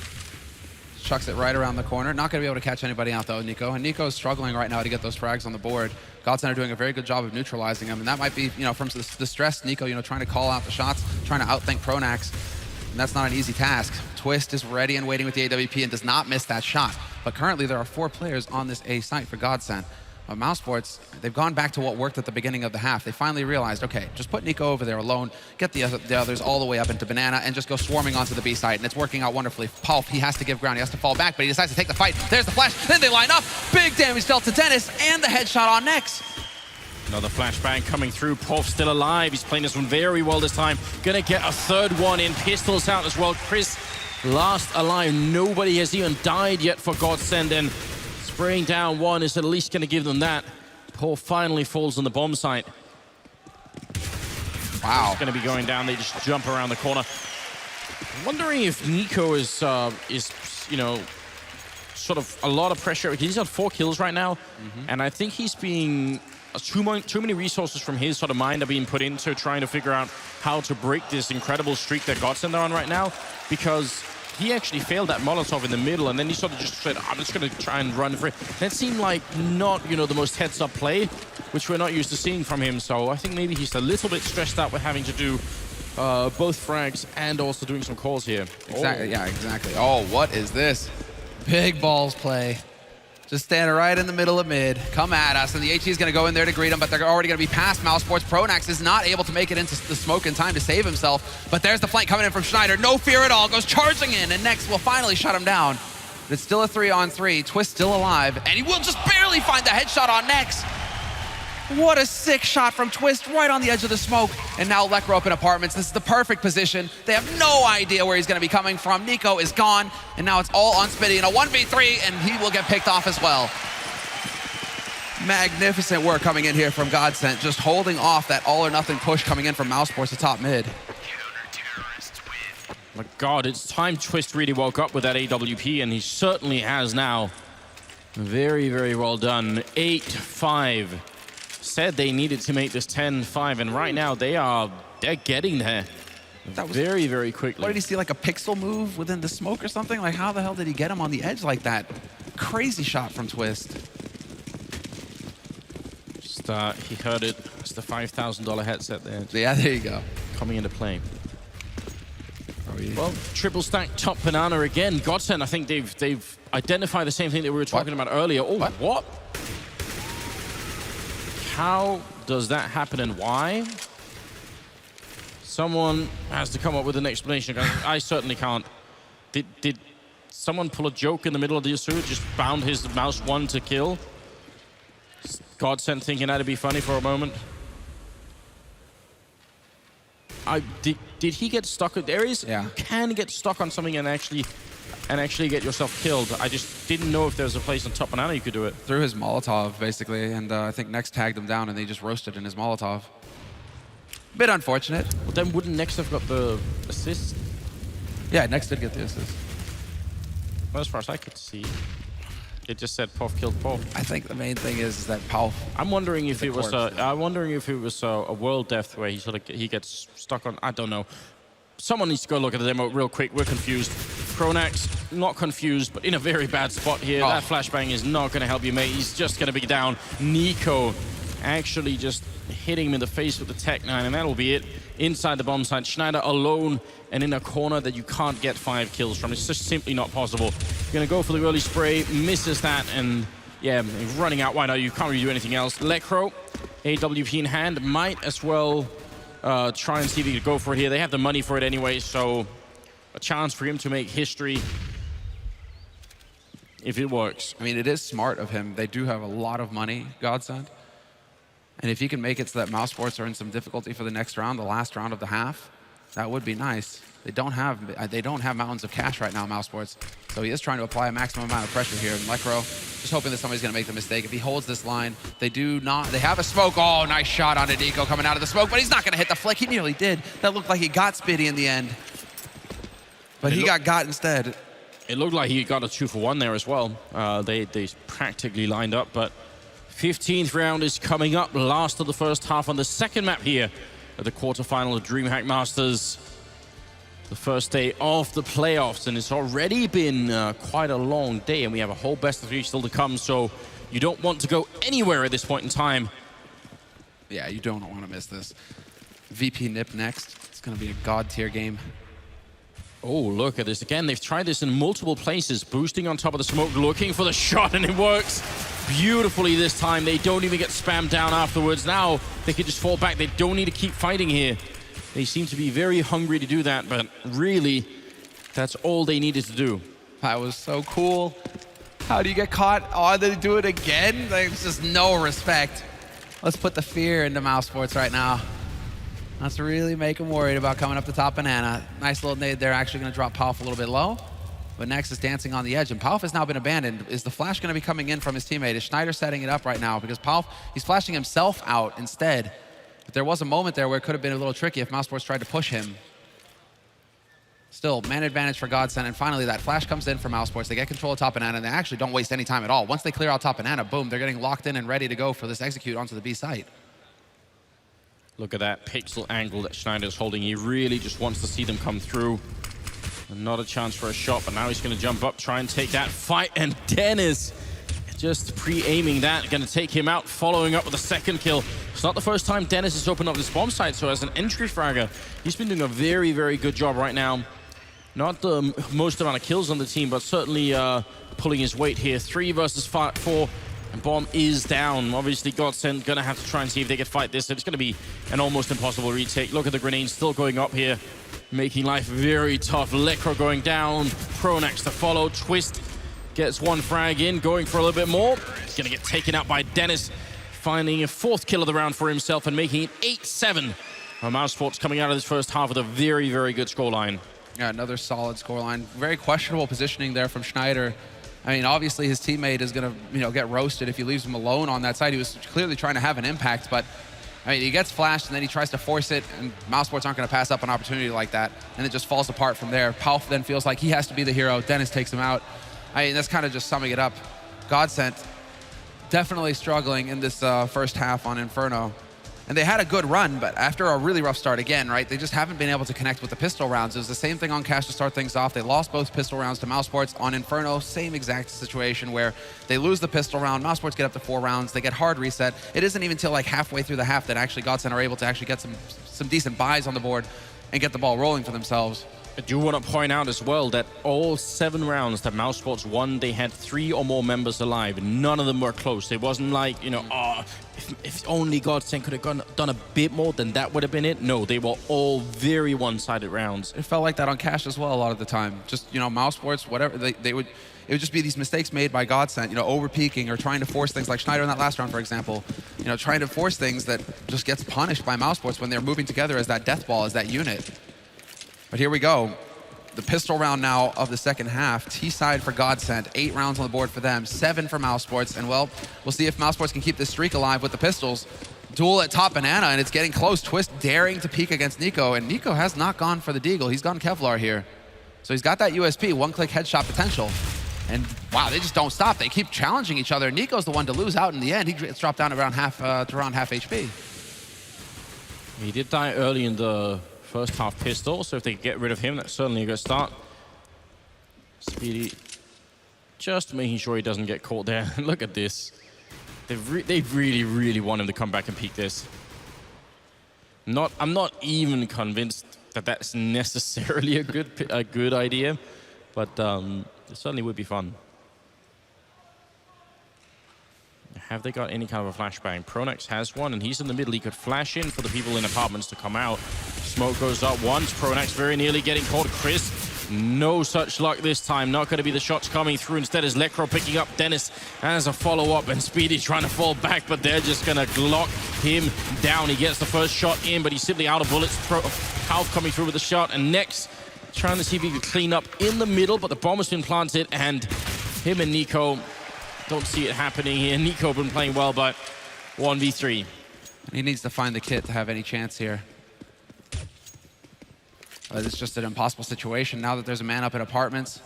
Chucks it right around the corner. Not going to be able to catch anybody out, though, Nico. And Nico's struggling right now to get those frags on the board. GODSENT are doing a very good job of neutralizing him. And that might be, from the stress, Nico, trying to call out the shots, trying to outthink Pronax. And that's not an easy task. Twist is ready and waiting with the AWP and does not miss that shot. But currently, there are 4 players on this A site for GODSENT. Mousesports, they've gone back to what worked at the beginning of the half. They finally realized, okay, just put Nico over there alone, get the others all the way up into Banana, and just go swarming onto the B side, and it's working out wonderfully. Paul, he has to give ground, he has to fall back, but he decides to take the fight. There's the flash, then they line up. Big damage dealt to Dennis, and the headshot on Nex. Another flashbang coming through. Porf still alive. He's playing this one very well this time. Gonna get a third one in. Pistols out as well. Chris last alive. Nobody has even died yet for GODSENT, and spraying down one is at least going to give them that. Porf finally falls on the bomb site. Wow. It's going to be going down. They just jump around the corner. I'm wondering if Nico is sort of a lot of pressure. He's got 4 kills right now, and I think he's being too many resources from his sort of mind are being put into trying to figure out how to break this incredible streak that GODSENT are on right now, because he actually failed that Molotov in the middle, and then he sort of just said, I'm just going to try and run for it. That seemed like not, the most heads-up play, which we're not used to seeing from him. So I think maybe he's a little bit stressed out with having to do both frags and also doing some calls here. Exactly, yeah, exactly. Oh, what is this? Big balls play. Just standing right in the middle of mid. Come at us, and the HE is going to go in there to greet him, but they're already going to be past Mousesports. Pronax is not able to make it into the smoke in time to save himself, but there's the flank coming in from Schneider. No fear at all, goes charging in, and Nex will finally shut him down. But it's still a 3-on-3. Twist still alive, and he will just barely find the headshot on Nex. What a sick shot from Twist right on the edge of the smoke. And now Lekro up in apartments. This is the perfect position. They have no idea where he's going to be coming from. Nico is gone, and now it's all on Spitty in a 1v3, and he will get picked off as well. Magnificent work coming in here from GODSENT, just holding off that all-or-nothing push coming in from Mousesports to top mid. My God, it's time Twist really woke up with that AWP, and he certainly has now. Very, very well done. 8-5. Said they needed to make this 10-5, and right now they're getting there. That was very, very quickly. What did he see, like a pixel move within the smoke or something? Like, how the hell did he get him on the edge like that? Crazy shot from Twist. Just, he heard it. It's the $5,000 headset there. Yeah, there you go. Coming into play. Well, triple stack top banana again. GODSENT, I think they've identified the same thing that we were talking about earlier. Oh, what? How does that happen, and why? Someone has to come up with an explanation. I certainly can't. Did someone pull a joke in the middle of the suit, just bound his mouse 1 to kill? GODSENT thinking that'd be funny for a moment. Did he get stuck? There is, yeah. You can get stuck on something and actually get yourself killed. I just didn't know if there was a place on top banana you could do it. Through his Molotov, basically, and I think Nex tagged him down and they just roasted in his Molotov. Bit unfortunate. Well, then wouldn't Nex have got the assist? Yeah, Nex did get the assist. Well, as far as I could see, it just said Puff killed Puff. I think the main thing is that Palf. I'm wondering if it was corpse. I'm wondering if it was a world death where he gets stuck on. I don't know. Someone needs to go look at the demo real quick. We're confused. Pronax, not confused, but in a very bad spot here. Oh. That flashbang is not going to help you, mate. He's just going to be down. Nico actually just hitting him in the face with the Tech 9, and that'll be it. Inside the bomb site, Schneider alone and in a corner that you can't get 5 kills from. It's just simply not possible. Going to go for the early spray, misses that, and yeah, running out. Why not? You can't really do anything else. Lecro, AWP in hand, might as well try and see if he could go for it here. They have the money for it anyway, so a chance for him to make history if it works. I mean, it is smart of him. They do have a lot of money, GODSENT. And if he can make it so that Mousesports are in some difficulty for the next round, the last round of the half, that would be nice. They don't have mountains of cash right now, Mousesports. So he is trying to apply a maximum amount of pressure here. And Lecro, just hoping that somebody's going to make the mistake. If he holds this line, they have a smoke. Oh, nice shot on Nico coming out of the smoke, but he's not going to hit the flick. He nearly did. That looked like he got Spitty in the end. But he got instead. It looked like he got a 2-for-1 there as well. They practically lined up, but 15th round is coming up. Last of the first half on the second map here at the quarterfinal of DreamHack Masters. The first day of the playoffs, and it's already been quite a long day, and we have a whole best of 3 still to come, so you don't want to go anywhere at this point in time. Yeah, you don't want to miss this. VP Nip next. It's going to be a god tier game. Oh, look at this again. They've tried this in multiple places, boosting on top of the smoke, looking for the shot, and it works beautifully this time. They don't even get spammed down afterwards. Now they can just fall back. They don't need to keep fighting here. They seem to be very hungry to do that, but really, that's all they needed to do. That was so cool. How do you get caught? Oh, they do it again? There's just no respect. Let's put the fear into Mousesports right now. Let's really make them worried about coming up the top banana. Nice little nade there, actually going to drop Palf a little bit low. But Nex is dancing on the edge, and Palf has now been abandoned. Is the flash going to be coming in from his teammate? Is Schneider setting it up right now? Because Palf, he's flashing himself out instead. But there was a moment there where it could have been a little tricky if Mousesports tried to push him. Still, man advantage for GODSENT, and finally that flash comes in for Mousesports. They get control of top banana, and they actually don't waste any time at all. Once they clear out top banana, boom, they're getting locked in and ready to go for this execute onto the B site. Look at that pixel angle that Schneider's holding. He really just wants to see them come through. And not a chance for a shot, but now he's going to jump up, try and take that fight, and Dennis just pre-aiming that, going to take him out, following up with a second kill. It's not the first time Dennis has opened up this bomb site, so as an entry fragger, he's been doing a very, very good job right now. Not the most amount of kills on the team, but certainly pulling his weight here. 3 versus 4, and bomb is down. Obviously, GODSENT going to have to try and see if they can fight this. It's going to be an almost impossible retake. Look at the grenades still going up here, making life very tough. Lecro going down, Pronax to follow, Twist gets 1 frag in, going for a little bit more. He's going to get taken out by Dennis, finding a 4th kill of the round for himself and making it 8-7. Mousesports coming out of this first half with a very, very good scoreline. Yeah, another solid scoreline. Very questionable positioning there from Schneider. I mean, obviously his teammate is going to, get roasted if he leaves him alone on that side. He was clearly trying to have an impact, but I mean, he gets flashed and then he tries to force it, and Mousesports aren't going to pass up an opportunity like that, and it just falls apart from there. Palf then feels like he has to be the hero. Dennis takes him out. I mean, that's kind of just summing it up. GODSENT definitely struggling in this first half on Inferno. And they had a good run, but after a really rough start again, right, they just haven't been able to connect with the pistol rounds. It was the same thing on Cash to start things off. They lost both pistol rounds to Mousesports. On Inferno, same exact situation where they lose the pistol round, Mousesports get up to 4 rounds, they get hard reset. It isn't even until like halfway through the half that actually GODSENT are able to actually get some decent buys on the board and get the ball rolling for themselves. I do want to point out as well that all 7 rounds that Mousesports won, they had 3 or more members alive. None of them were close. It wasn't like, if only GODSENT could have done a bit more, then that would have been it. No, they were all very one-sided rounds. It felt like that on Cash as well a lot of the time. Just, Mousesports, whatever, it would just be these mistakes made by GODSENT, over-peaking or trying to force things like Schneider in that last round, for example. Trying to force things that just gets punished by Mousesports when they're moving together as that death ball, as that unit. But here we go. The pistol round now of the second half. T-side for GODSENT. 8 rounds on the board for them. 7 for Mousesports. And, well, we'll see if Mousesports can keep this streak alive with the pistols. Duel at top banana, and it's getting close. Twist daring to peek against Nico, and Nico has not gone for the deagle. He's gone Kevlar here. So he's got that USP, one-click headshot potential. And wow, they just don't stop. They keep challenging each other. Nico's the one to lose out in the end. He gets dropped down around half HP. He did die early in the first half pistol, so if they get rid of him, that's certainly a good start. Speedy just making sure he doesn't get caught there. Look at this. They really, really want him to come back and peek this. I'm not even convinced that that's necessarily a good idea, but it certainly would be fun. Have they got any kind of a flashbang? Pronax has one, and he's in the middle. He could flash in for the people in apartments to come out. Smoke goes up once. Pronax very nearly getting caught. Chris, no such luck this time. Not going to be the shots coming through. Instead is Lecro picking up Dennis as a follow-up, and Speedy trying to fall back, but they're just going to Glock him down. He gets the first shot in, but he's simply out of bullets. Half coming through with the shot, and next trying to see if he can clean up in the middle, but the bomb has been planted, and him and Nico don't see it happening here. Nico been playing well, but 1v3. He needs to find the kit to have any chance here. It's just an impossible situation now that there's a man up in apartments.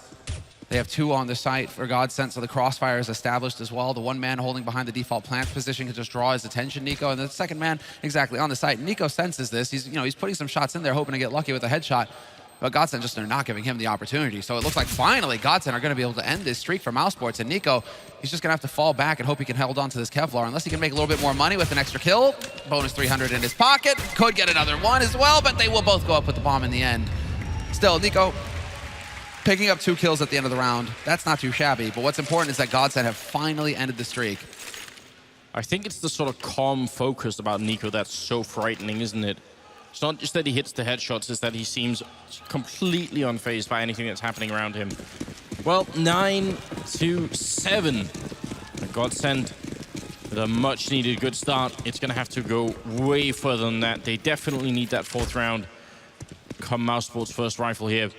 They have 2 on the site for GODSENT, so the crossfire is established as well. The one man holding behind the default plant position can just draw his attention, Nico, and the second man exactly on the site. Nico senses this. He's putting some shots in there, hoping to get lucky with a headshot. But GODSENT just are not giving him the opportunity. So it looks like finally GODSENT are going to be able to end this streak for Mousesports. And Nico, he's just going to have to fall back and hope he can hold on to this Kevlar. Unless he can make a little bit more money with an extra kill. Bonus 300 in his pocket. Could get another one as well, but they will both go up with the bomb in the end. Still, Nico picking up 2 kills at the end of the round. That's not too shabby. But what's important is that GODSENT have finally ended the streak. I think it's the sort of calm focus about Nico that's so frightening, isn't it? It's not just that he hits the headshots, it's that he seems completely unfazed by anything that's happening around him. Well, 9-7. GODSENT with a much-needed good start. It's going to have to go way further than that. They definitely need that 4th round. Come Mousesports' first rifle here.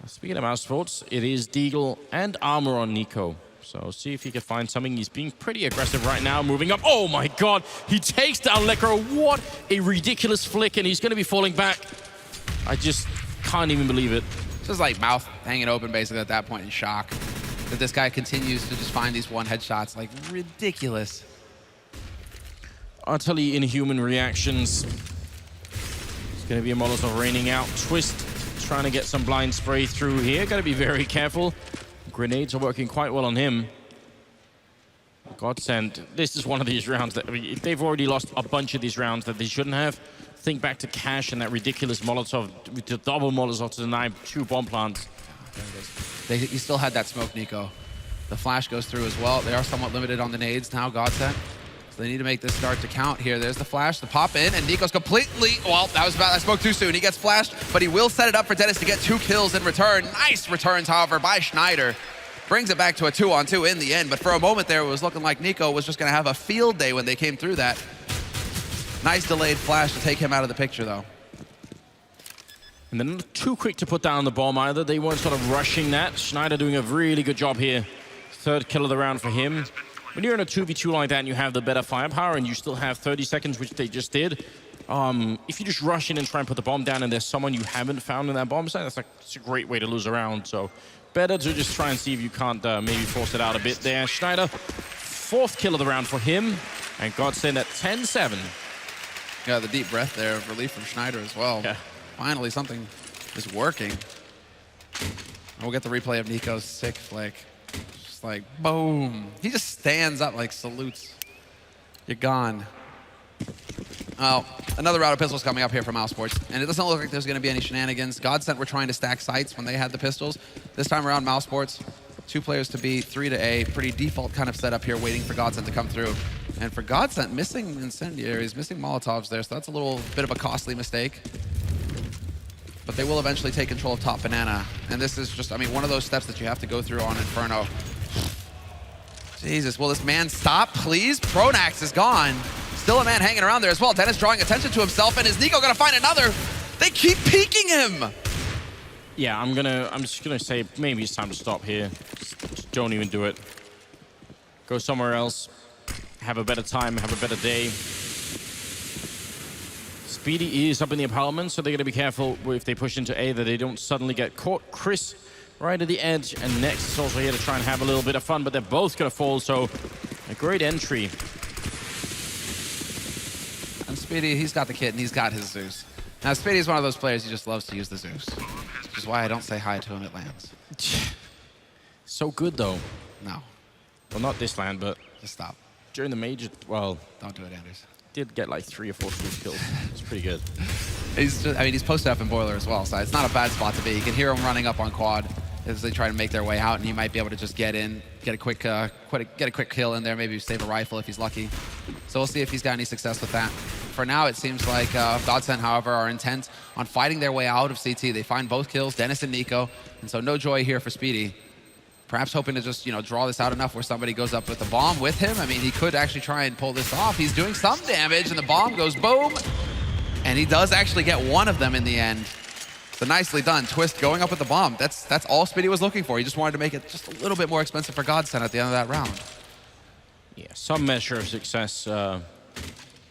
Speaking of Mousesports, it is Deagle and Armor on Nico. So see if he can find something. He's being pretty aggressive right now, moving up. Oh my God, he takes down Lecro. What a ridiculous flick, and he's going to be falling back. I just can't even believe it. Just like mouth hanging open basically at that point in shock. That this guy continues to just find these one headshots, like ridiculous. Utterly inhuman reactions. It's going to be a Molotov raining out. Twist trying to get some blind spray through here. Got to be very careful. Grenades are working quite well on him. GODSENT, this is one of these rounds that, I mean, they've already lost a bunch of these rounds that they shouldn't have. Think back to Cash and that ridiculous Molotov, the double Molotov to deny 2 bomb plants. He still had that smoke, Nico. The flash goes through as well. They are somewhat limited on the nades now, GODSENT. So they need to make this start to count here. There's the flash, the pop in, and Nico's completely, well, that spoke too soon. He gets flashed, but he will set it up for Dennis to get 2 kills in return. Nice returns, however, by Schneider. Brings it back to a 2-on-2 in the end, but for a moment there, it was looking like Nico was just gonna have a field day when they came through that. Nice delayed flash to take him out of the picture, though. And then not too quick to put down the bomb either. They weren't sort of rushing that. Schneider doing a really good job here. 3rd kill of the round for him. When you're in a 2v2 like that and you have the better firepower and you still have 30 seconds, which they just did, if you just rush in and try and put the bomb down and there's someone you haven't found in that bomb site, that's a great way to lose a round. So better to just try and see if you can't maybe force it out a bit there. Schneider, 4th kill of the round for him, and GODSENT at 10-7. Yeah, the deep breath there of relief from Schneider as well. Yeah. Finally, something is working. We'll get the replay of Nico's sick flick. Just like, boom. He just stands up, like salutes. You're gone. Oh, another round of pistols coming up here from Mousesports, and it doesn't look like there's going to be any shenanigans. GODSENT were trying to stack sites when they had the pistols. This time around, Mousesports, 2 players to B, 3 to A. Pretty default kind of setup here, waiting for GODSENT to come through. And for GODSENT, missing incendiaries, missing Molotovs there, so that's a little bit of a costly mistake. But they will eventually take control of top banana. And this is just, I mean, one of those steps that you have to go through on Inferno. Jesus, will this man stop, please? Pronax is gone. Still a man hanging around there as well. Dennis drawing attention to himself, and is Nico gonna find another? They keep peeking him! Yeah, I'm just gonna say maybe it's time to stop here. Just don't even do it. Go somewhere else. Have a better time, have a better day. Speedy is up in the apartment, so they're gonna be careful if they push into A that they don't suddenly get caught. Chris right at the edge, and Next is also here to try and have a little bit of fun, but they're both going to fall, so a great entry. And Speedy, he's got the kit and he's got his Zeus. Now, Speedy's one of those players who just loves to use the Zeus, which is why I don't say hi to him at lands. So good, though. No. Well, not this land, but Just stop. during the major, well, Don't do it, Anders. did get like 3 or 4 Zeus kills. It's pretty good. He's posted up in Boiler as well, so it's not a bad spot to be. You can hear him running up on quad as they try to make their way out, and you might be able to just get in, get a quick kill in there, maybe save a rifle if he's lucky. So we'll see if he's got any success with that. For now, it seems like GODSENT, however, are intent on fighting their way out of CT. They find both kills, Dennis and Nico, and so no joy here for Speedy. Perhaps hoping to just, draw this out enough where somebody goes up with the bomb with him. I mean, he could actually try and pull this off. He's doing some damage, and the bomb goes boom. And he does actually get one of them in the end. So nicely done. Twist going up with the bomb. That's all Speedy was looking for. He just wanted to make it just a little bit more expensive for GODSENT at the end of that round. Yeah, some measure of success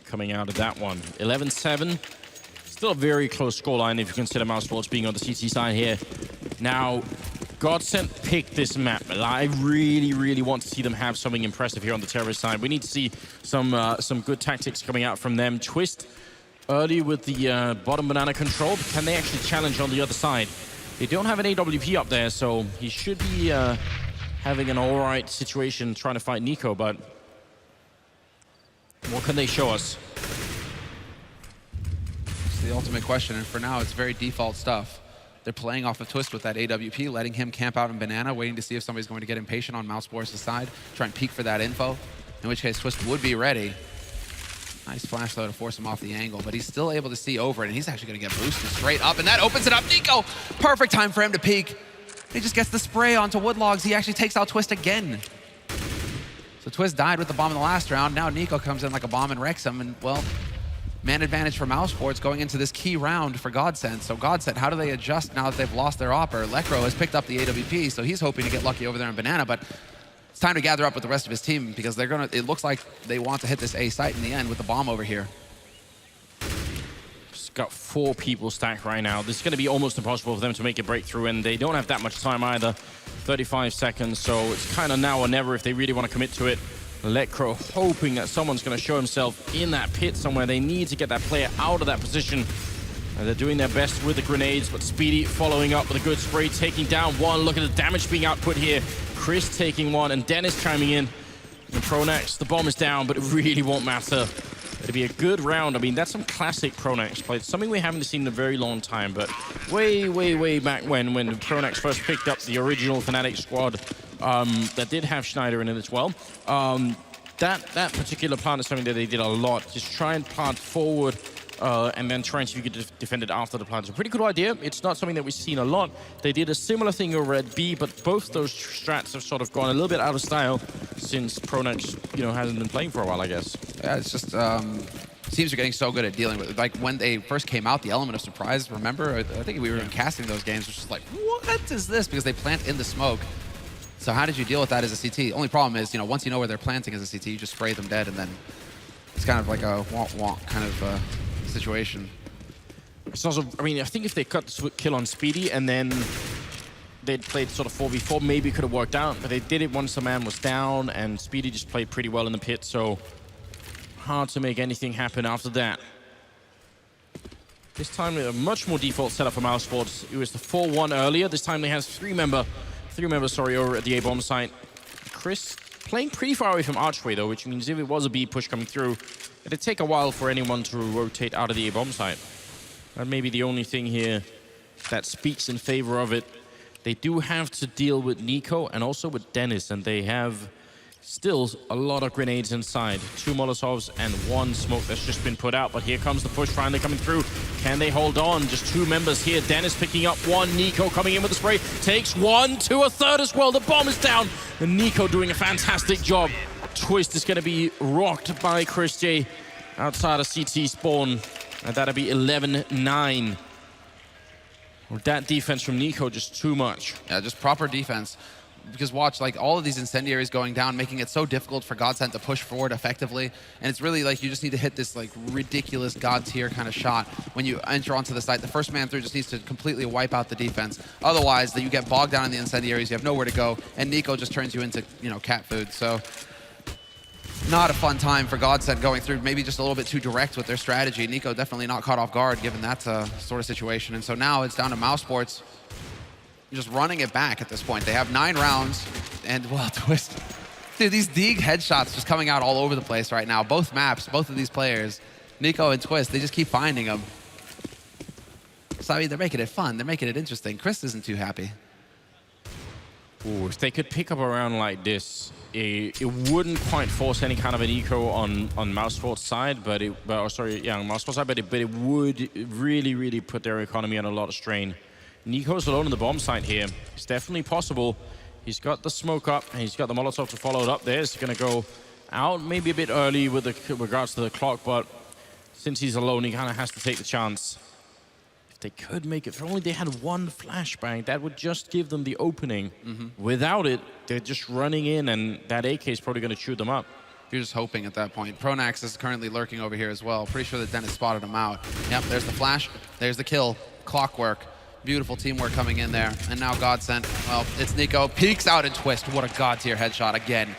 coming out of that one. 11-7. Still a very close scoreline if you consider Mousesports being on the CT side here. Now, GODSENT picked this map, and I really, really want to see them have something impressive here on the terrorist side. We need to see some good tactics coming out from them. Twist early with the bottom banana control. Can they actually challenge on the other side? They don't have an AWP up there, so he should be having an all right situation trying to fight Nico, but what can they show us? It's the ultimate question, and for now, it's very default stuff. They're playing off of Twist with that AWP, letting him camp out in banana, waiting to see if somebody's going to get impatient on Mousesports' side, try and peek for that info, in which case Twist would be ready. Nice flash, though, to force him off the angle, but he's still able to see over it, and he's actually going to get boosted straight up, and that opens it up. Nico, perfect time for him to peek. He just gets the spray onto Woodlogs. He actually takes out Twist again. So Twist died with the bomb in the last round. Now Nico comes in like a bomb and wrecks him, and, well, man advantage for Mousesports going into this key round for GODSENT. So GODSENT, how do they adjust now that they've lost their opper? Lekro has picked up the AWP, so he's hoping to get lucky over there in banana, but it's time to gather up with the rest of his team because it looks like they want to hit this A site in the end with the bomb over here. Just got 4 people stacked right now. This is going to be almost impossible for them to make a breakthrough, and they don't have that much time either. 35 seconds, so it's kind of now or never if they really want to commit to it. Lekro hoping that someone's going to show himself in that pit somewhere. They need to get that player out of that position. And they're doing their best with the grenades, but Speedy following up with a good spray, taking down one. Look at the damage being output here. Chris taking one, and Dennis chiming in. And Pronax, the bomb is down, but it really won't matter. It'll be a good round. I mean, that's some classic Pronax play. It's something we haven't seen in a very long time, but way, way, way back when Pronax first picked up the original Fnatic squad, that did have Schneider in it as well. That particular plant is something that they did a lot. Just try and plant forward and then try and see if you could defend it after the plant. It's a pretty good idea. It's not something that we've seen a lot. They did a similar thing over at B, but both those strats have sort of gone a little bit out of style since Pronax, hasn't been playing for a while, I guess. Yeah, it's just teams are getting so good at dealing with it. Like when they first came out, the element of surprise, remember? I think we were casting those games, which was like, what is this? Because they plant in the smoke. So how did you deal with that as a CT? Only problem is, once you know where they're planting as a CT, you just spray them dead, and then it's kind of like a wonk kind of situation. It's also, I think if they cut the kill on Speedy and then they'd played sort of 4v4, maybe it could have worked out, but they did it once the man was down, and Speedy just played pretty well in the pit, so hard to make anything happen after that. This time, a much more default setup for Mousesports. It was the 4-1 earlier. This time they have three members over at the A-bomb site. Chris playing pretty far away from Archway, though, which means if it was a B push coming through, it'd take a while for anyone to rotate out of the A-bomb site. That may be the only thing here that speaks in favor of it. They do have to deal with Nico and also with Dennis, and they have still a lot of grenades inside. 2 Molotovs and 1 smoke that's just been put out, but here comes the push finally coming through. Can they hold on? Just 2 members here. Dennis picking up 1. Nico coming in with the spray. Takes 1, 2, a third as well. The bomb is down. And Nico doing a fantastic job. Twist is going to be rocked by Chris J outside of CT spawn. And that'll be 11-9. That defense from Nico just too much. Yeah, just proper defense. because watch, like all of these incendiaries going down, making it so difficult for GODSENT to push forward effectively. And it's really like you just need to hit this like ridiculous God tier kind of shot when you enter onto the site. The first man through just needs to completely wipe out the defense. Otherwise, that you get bogged down in the incendiaries, you have nowhere to go, and Nico just turns you into, you know, cat food. So not a fun time for GODSENT going through, maybe just a little bit too direct with their strategy. Nico definitely not caught off guard given that sort of situation. And so now it's down to Mousesports just running it back at this point. They have 9 rounds, and well, Twist. Dude, these Deeg headshots just coming out all over the place right now. Both maps, both of these players, Nico and Twist, they just keep finding them. So I mean, they're making it fun. They're making it interesting. Chris isn't too happy. Ooh, if they could pick up a round like this, it wouldn't quite force any kind of an eco on Mousesports' side, but on Mousesports' side, but it would really, really put their economy on a lot of strain. Nico's alone on the bomb site here. It's definitely possible. He's got the smoke up, and he's got the Molotov to follow it up there. He's going to go out maybe a bit early with regards to the clock, but since he's alone, he kind of has to take the chance. If they could make it, if only they had one flashbang, that would just give them the opening. Without it, they're just running in, and that AK is probably going to chew them up. You're just hoping at that point. Pronax is currently lurking over here as well. Pretty sure that Dennis spotted him out. Yep, there's the flash. There's the kill. Clockwork. Beautiful teamwork coming in there. And now GODSENT, well, it's Nico. Peeks out and Twist. What a God tier headshot again.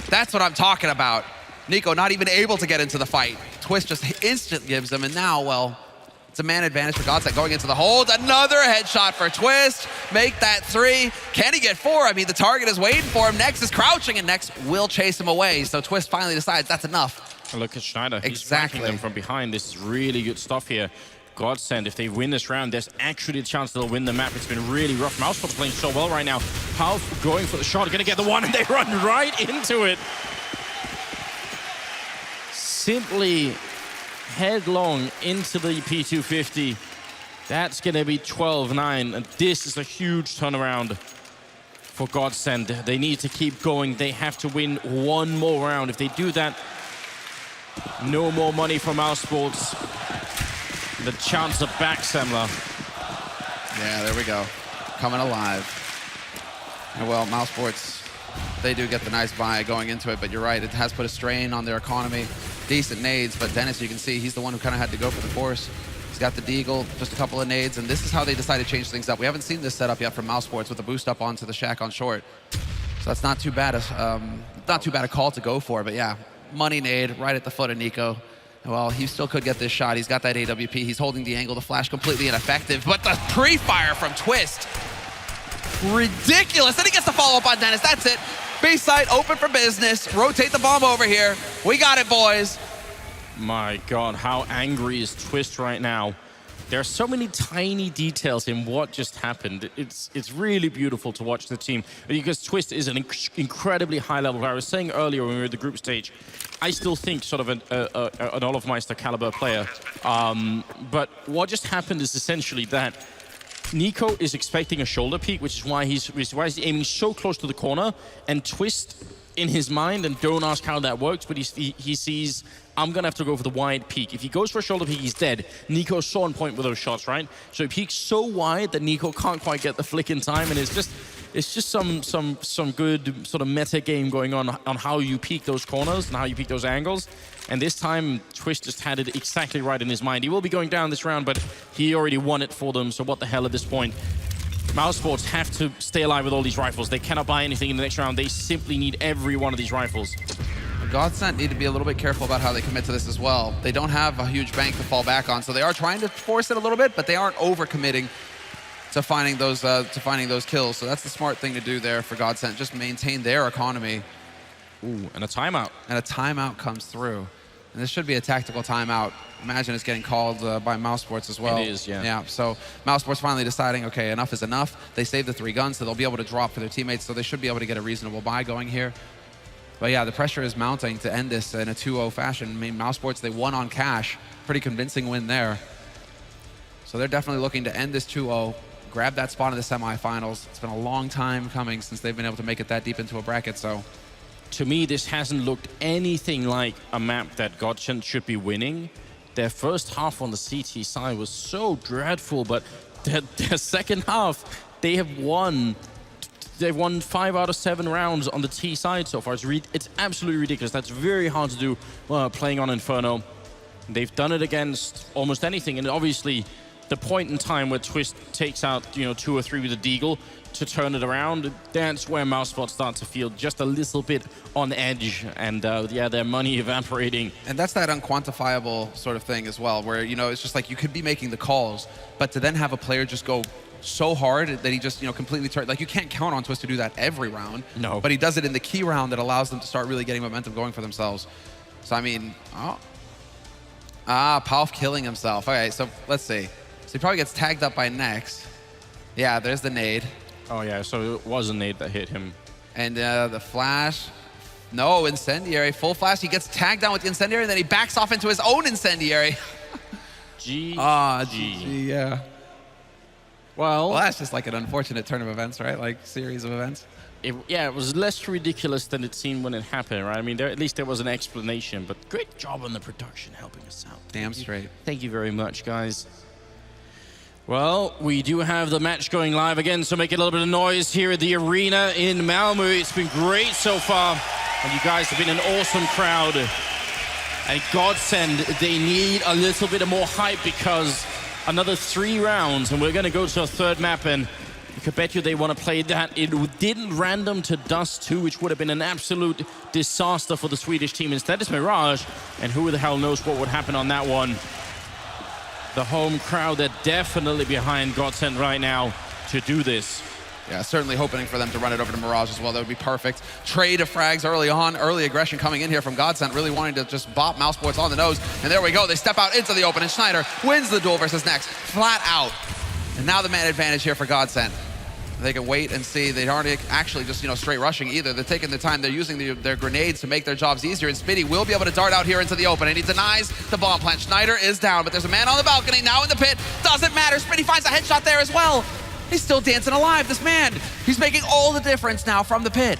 That's what I'm talking about. Nico not even able to get into the fight. Twist just instant gives him, and now, well, it's a man advantage for GODSENT going into the hold. Another headshot for Twist. Make that 3. Can he get 4? I mean, the target is waiting for him. Nex is crouching, and Nex will chase him away. So Twist finally decides that's enough. And look at Schneider. He's Exactly. tracking them from behind. This is really good stuff here. GODSENT, if they win this round, there's actually a chance they'll win the map. It's been really rough. Mousesports playing so well right now. Palf going for the shot, gonna get the one, and they run right into it. Simply headlong into the P250. That's gonna be 12-9, and this is a huge turnaround for GODSENT. They need to keep going. They have to win one more round. If they do that, no more money for Mousesports. The chance of back Semler. Yeah, there we go. Coming alive. And well, Mousesports, they do get the nice buy going into it, but you're right, it has put a strain on their economy. Decent nades, but Dennis, you can see, he's the one who kind of had to go for the force. He's got the Deagle, just a couple of nades, and this is how they decided to change things up. We haven't seen this setup yet from Mousesports with a boost up onto the shack on short. So that's not too bad a call to go for, but yeah, money nade right at the foot of Nico. Well, he still could get this shot. He's got that AWP. He's holding the angle. The flash completely ineffective. But the pre-fire from Twist. Ridiculous. Then he gets the follow-up on Dennis. That's it. B site open for business. Rotate the bomb over here. We got it, boys. My God, how angry is Twist right now? There are so many tiny details in what just happened. It's really beautiful to watch the team, because Twist is an incredibly high level. I was saying earlier when we were at the group stage, I still think sort of an Olofmeister caliber player. But what just happened is essentially that Nico is expecting a shoulder peek, which is why he's aiming so close to the corner, and Twist in his mind, and don't ask how that works, but he sees, I'm gonna have to go for the wide peak. If he goes for a shoulder peek, he's dead. Nico's so on point with those shots, right? So he peeks so wide that Nico can't quite get the flick in time, and it's just some good sort of meta game going on how you peek those corners and how you peek those angles. And this time, Twist just had it exactly right in his mind. He will be going down this round, but he already won it for them, so what the hell at this point? Mousesports have to stay alive with all these rifles. They cannot buy anything in the next round. They simply need every one of these rifles. GODSENT need to be a little bit careful about how they commit to this as well. They don't have a huge bank to fall back on, so they are trying to force it a little bit, but they aren't over-committing to finding those kills. So that's the smart thing to do there for GODSENT. Just maintain their economy. Ooh, and a timeout. And a timeout comes through. And this should be a tactical timeout. Imagine it's getting called by Mousesports as well. It is, yeah. Yeah, so Mousesports finally deciding, okay, enough is enough. They saved the 3 guns, so they'll be able to drop for their teammates, so they should be able to get a reasonable buy going here. But yeah, the pressure is mounting to end this in a 2-0 fashion. I mean, Mousesports, they won on cash. Pretty convincing win there. So they're definitely looking to end this 2-0, grab that spot in the semifinals. It's been a long time coming since they've been able to make it that deep into a bracket, so. To me, this hasn't looked anything like a map that GODSENT should be winning. Their first half on the CT side was so dreadful, but their second half, they have won they've won 5 out of 7 rounds on the T side so far. It's absolutely ridiculous. That's very hard to do playing on Inferno. They've done it against almost anything, and obviously the point in time where Twist takes out 2 or 3 with a Deagle to turn it around, that's where Mousesports start to feel just a little bit on edge, and yeah, their money evaporating. And that's that unquantifiable sort of thing as well, where it's just like you could be making the calls, but to then have a player just go so hard that he just completely turns, like you can't count on Twist to do that every round. No. But he does it in the key round that allows them to start really getting momentum going for themselves. So I mean, Palf killing himself. Okay, so let's see. So he probably gets tagged up by Nex. Yeah, there's the nade. Oh yeah, so it was a nade that hit him. And the flash. No, incendiary, full flash. He gets tagged down with the incendiary, and then he backs off into his own incendiary. GG. GG, yeah. Well, that's just like an unfortunate turn of events, right? Like series of events. Yeah, it was less ridiculous than it seemed when it happened, right? I mean, at least there was an explanation, but great job on the production helping us out. Damn straight. Thank you very much, guys. Well, we do have the match going live again, so make a little bit of noise here at the arena in Malmö. It's been great so far, and you guys have been an awesome crowd. And GODSENT, they need a little bit of more hype because another 3 rounds, and we're going to go to a 3rd map, and I could bet you they want to play that. It didn't random to Dust 2, which would have been an absolute disaster for the Swedish team. Instead, it's Mirage, and who the hell knows what would happen on that one. The home crowd, they're definitely behind GODSENT right now to do this. Yeah, certainly hoping for them to run it over to Mirage as well. That would be perfect. Trade of frags early on. Early aggression coming in here from GODSENT, really wanting to just bop Mousesports on the nose. And there we go. They step out into the open, and Schneider wins the duel versus Nex, flat out. And now the man advantage here for GODSENT. They can wait and see. They aren't actually just, straight rushing either. They're taking the time. They're using their grenades to make their jobs easier. And Spitty will be able to dart out here into the open. And he denies the bomb plant. Schneider is down, but there's a man on the balcony now in the pit. Doesn't matter. Spitty finds a headshot there as well. He's still dancing alive, this man. He's making all the difference now from the pit.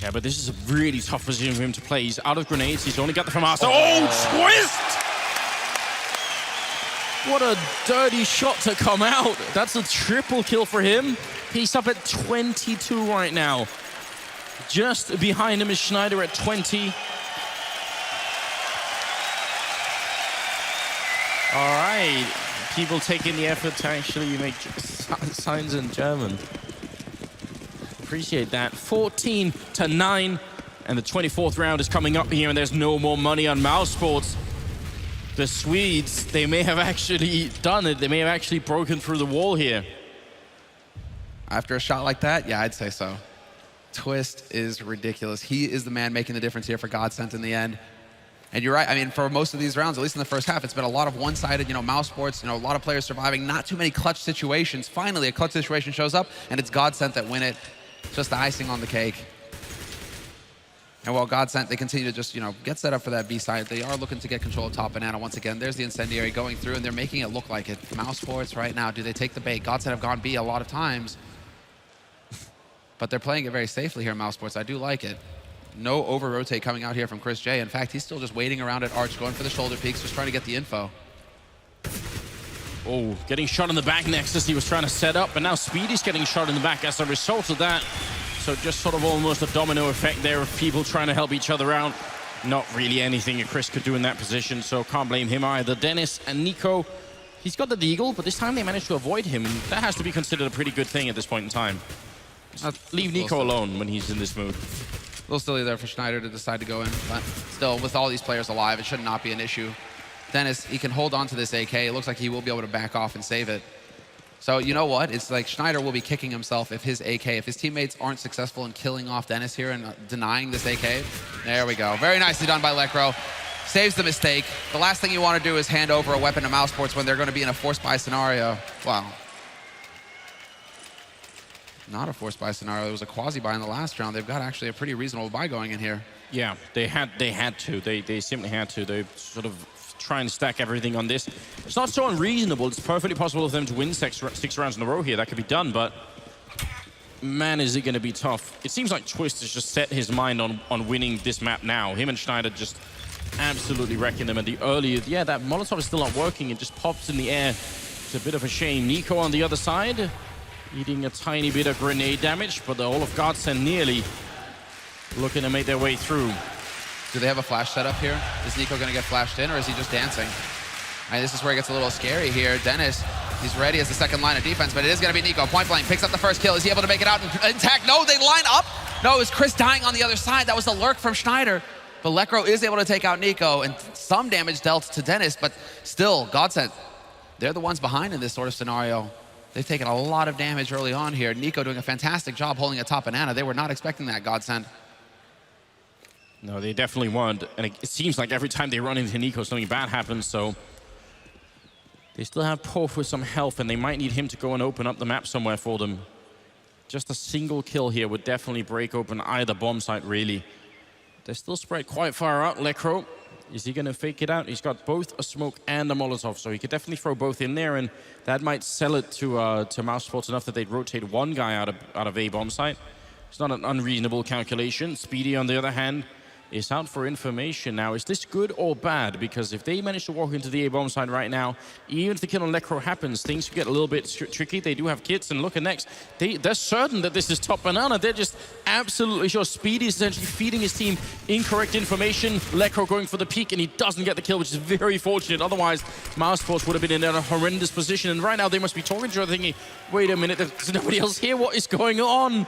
Yeah, but this is a really tough position for him to play. He's out of grenades. He's only got the FAMAS. Oh, Twist! What a dirty shot to come out. That's a triple kill for him. He's up at 22 right now. Just behind him is Schneider at 20. All right. People taking the effort to actually make signs in German. Appreciate that. 14-9. And the 24th round is coming up here, and there's no more money on Mousesports. The Swedes, they may have actually done it. They may have actually broken through the wall here. After a shot like that, yeah, I'd say so. Twist is ridiculous. He is the man making the difference here for GODSENT in the end. And you're right. I mean, for most of these rounds, at least in the first half, it's been a lot of one-sided, Mousesports, a lot of players surviving, not too many clutch situations. Finally, a clutch situation shows up, and it's GODSENT that win it. Just the icing on the cake. And while GODSENT, they continue to just, get set up for that B side. They are looking to get control of top banana once again. There's the incendiary going through, and they're making it look like it. Mousesports right now, do they take the bait? GODSENT have gone B a lot of times. But they're playing it very safely here, Mousesports. I do like it. No over-rotate coming out here from Chris J. In fact, he's still just waiting around at Arch, going for the shoulder peaks, just trying to get the info. Oh, getting shot in the back next as he was trying to set up, but now Speedy's getting shot in the back as a result of that. So just sort of almost a domino effect there of people trying to help each other out. Not really anything Chris could do in that position, so can't blame him either. Dennis and Nico, he's got the Deagle, but this time they managed to avoid him, and that has to be considered a pretty good thing at this point in time. Leave Nico alone when he's in this mood. A little silly there for Schneider to decide to go in, but still, with all these players alive, it should not be an issue. Dennis, he can hold on to this AK. It looks like he will be able to back off and save it. So you know what? It's like Schneider will be kicking himself if his AK, if his teammates aren't successful in killing off Dennis here and denying this AK. There we go. Very nicely done by Lekro. Saves the mistake. The last thing you want to do is hand over a weapon to Mousesports when they're going to be in a forced buy scenario. Wow. Not a forced buy scenario. It was a quasi buy in the last round. They've got actually a pretty reasonable buy going in here. Yeah, they had to. They simply had to. They sort of try and stack everything on this. It's not so unreasonable. It's perfectly possible for them to win six rounds in a row here. That could be done, but man, is it going to be tough. It seems like Twist has just set his mind on winning this map now. Him and Schneider just absolutely wrecking them. And the earlier, yeah, that Molotov is still not working. It just pops in the air. It's a bit of a shame. Nico on the other side. Eating a tiny bit of grenade damage, but all of GODSENT nearly looking to make their way through. Do they have a flash setup here? Is Nico going to get flashed in, or is he just dancing? This is where it gets a little scary here. Dennis, he's ready as the second line of defense, but it is going to be Nico. Point blank, picks up the first kill. Is he able to make it out intact? No, they line up. No, it was Chris dying on the other side. That was the lurk from Schneider. But Lekro is able to take out Nico, and some damage dealt to Dennis, but still, GODSENT, they're the ones behind in this sort of scenario. They've taken a lot of damage early on here. Nico doing a fantastic job holding a top banana. They were not expecting that, GODSENT. No, they definitely weren't. And it seems like every time they run into Nico, something bad happens, so they still have Porf with some health, and they might need him to go and open up the map somewhere for them. Just a single kill here would definitely break open either bomb site, really. They're still spread quite far out. Lekro, is he going to fake it out? He's got both a smoke and a Molotov, so he could definitely throw both in there, and that might sell it to Mousesports enough that they'd rotate one guy out of a bomb site. It's not an unreasonable calculation. Speedy, on the other hand, is out for information now. Is this good or bad? Because if they manage to walk into the A-bomb side right now, even if the kill on Lekro happens, things could get a little bit tricky. They do have kits, and look at next. They're certain that this is top banana. They're just absolutely sure. Speedy is essentially feeding his team incorrect information. Lekro going for the peak, and he doesn't get the kill, which is very fortunate. Otherwise, Mousesports would have been in a horrendous position, and right now they must be talking to each other thinking, wait a minute, there's nobody else here. What is going on?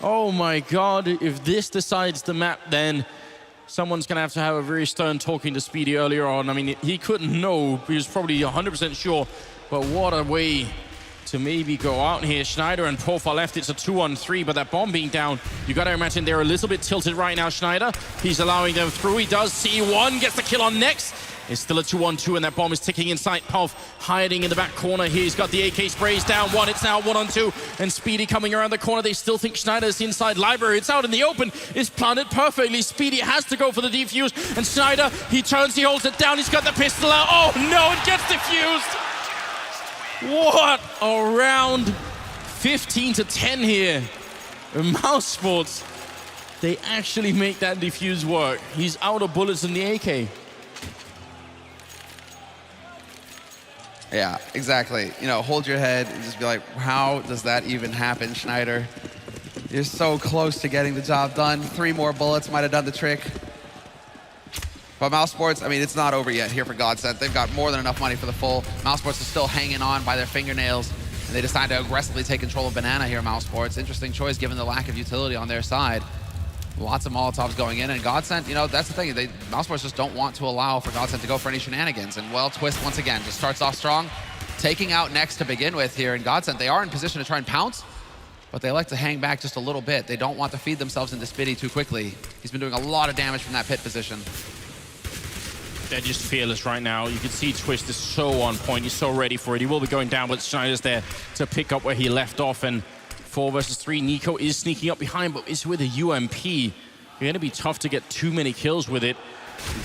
Oh my God, if this decides the map, then someone's going to have a very stern talking to Speedy earlier on. I mean, he couldn't know. He was probably 100% sure. But what a way to maybe go out here. Schneider and Porf are left. It's a 2-on-3, but that bomb being down, you got to imagine they're a little bit tilted right now, Schneider. He's allowing them through. He does see one, gets the kill on next. It's still a 2-on-2, and that bomb is ticking inside. Porf hiding in the back corner here. He's got the AK sprays down one. It's now 1-on-2, and Speedy coming around the corner. They still think Schneider's inside library. It's out in the open. It's planted perfectly. Speedy has to go for the defuse, and Schneider, he turns, he holds it down. He's got the pistol out. Oh no, it gets defused. What a round. 15-10 here. Mousesports, they actually make that defuse work. He's out of bullets in the AK. Yeah, exactly. You know, hold your head and just be like, how does that even happen, Schneider? You're so close to getting the job done. 3 more bullets might have done the trick. But Mousesports, I mean, it's not over yet here for GODSENT. They've got more than enough money for the full. Mousesports is still hanging on by their fingernails, and they decide to aggressively take control of Banana here, Mousesports. Interesting choice given the lack of utility on their side. Lots of Molotovs going in, and GODSENT, you know, that's the thing. Mousesports just don't want to allow for GODSENT to go for any shenanigans. And well, Twist once again just starts off strong, taking out next to begin with here. And GODSENT, they are in position to try and pounce, but they like to hang back just a little bit. They don't want to feed themselves into Spitty too quickly. He's been doing a lot of damage from that pit position. They're just fearless right now. You can see Twist is so on point. He's so ready for it. He will be going down, but Schneider's there to pick up where he left off. And 4 versus 3, Nico is sneaking up behind, but it's with a UMP. You're going to be tough to get too many kills with it.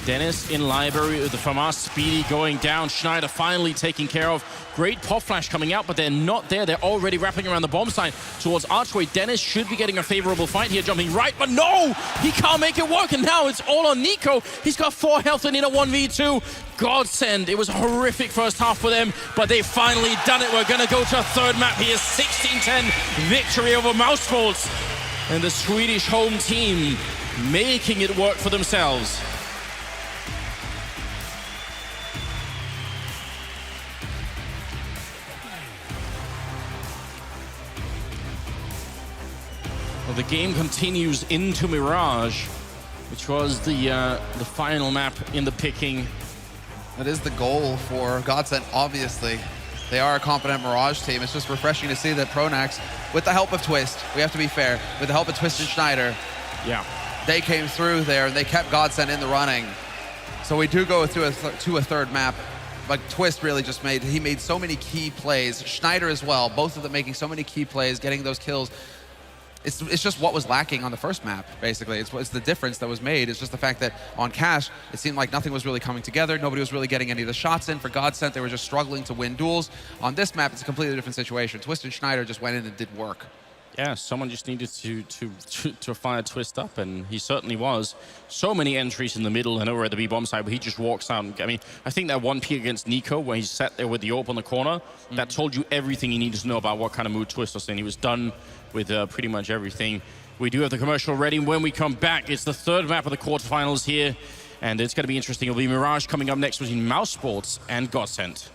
Dennis in library with the FAMAS. Speedy going down. Schneider finally taken care of. Great pop flash coming out, but they're not there. They're already wrapping around the bomb site towards Archway. Dennis should be getting a favorable fight here, jumping right, but no! He can't make it work, and now it's all on Nico. He's got 4 health and in a 1v2. GODSENT. It was a horrific first half for them, but they've finally done it. We're going to go to a third map here. 16-10 victory over Mousesports. And the Swedish home team making it work for themselves. Well, the game continues into Mirage, which was the final map in the picking. That is the goal for GODSENT, obviously. They are a competent Mirage team. It's just refreshing to see that Pronax, with the help of Twist, we have to be fair, with the help of Twist and Schneider, yeah, they came through there and they kept GODSENT in the running. So we do go through to a third map, but Twist really just made so many key plays. Schneider as well, both of them making so many key plays, getting those kills. It's just what was lacking on the first map, basically. It's the difference that was made. It's just the fact that on Cash, it seemed like nothing was really coming together. Nobody was really getting any of the shots in. For GODSENT, they were just struggling to win duels. On this map, it's a completely different situation. Twist and Schneider just went in and did work. Yeah, someone just needed to fire Twist up, and he certainly was. So many entries in the middle and over at the B bomb side, but he just walks out. I mean, I think that one peek against Nico, where he sat there with the AWP on the corner, that told you everything you needed to know about what kind of mood Twist was in. He was done with pretty much everything. We do have the commercial ready. When we come back, it's the third map of the quarterfinals here, and it's going to be interesting. It'll be Mirage coming up next between Mousesports and GODSENT.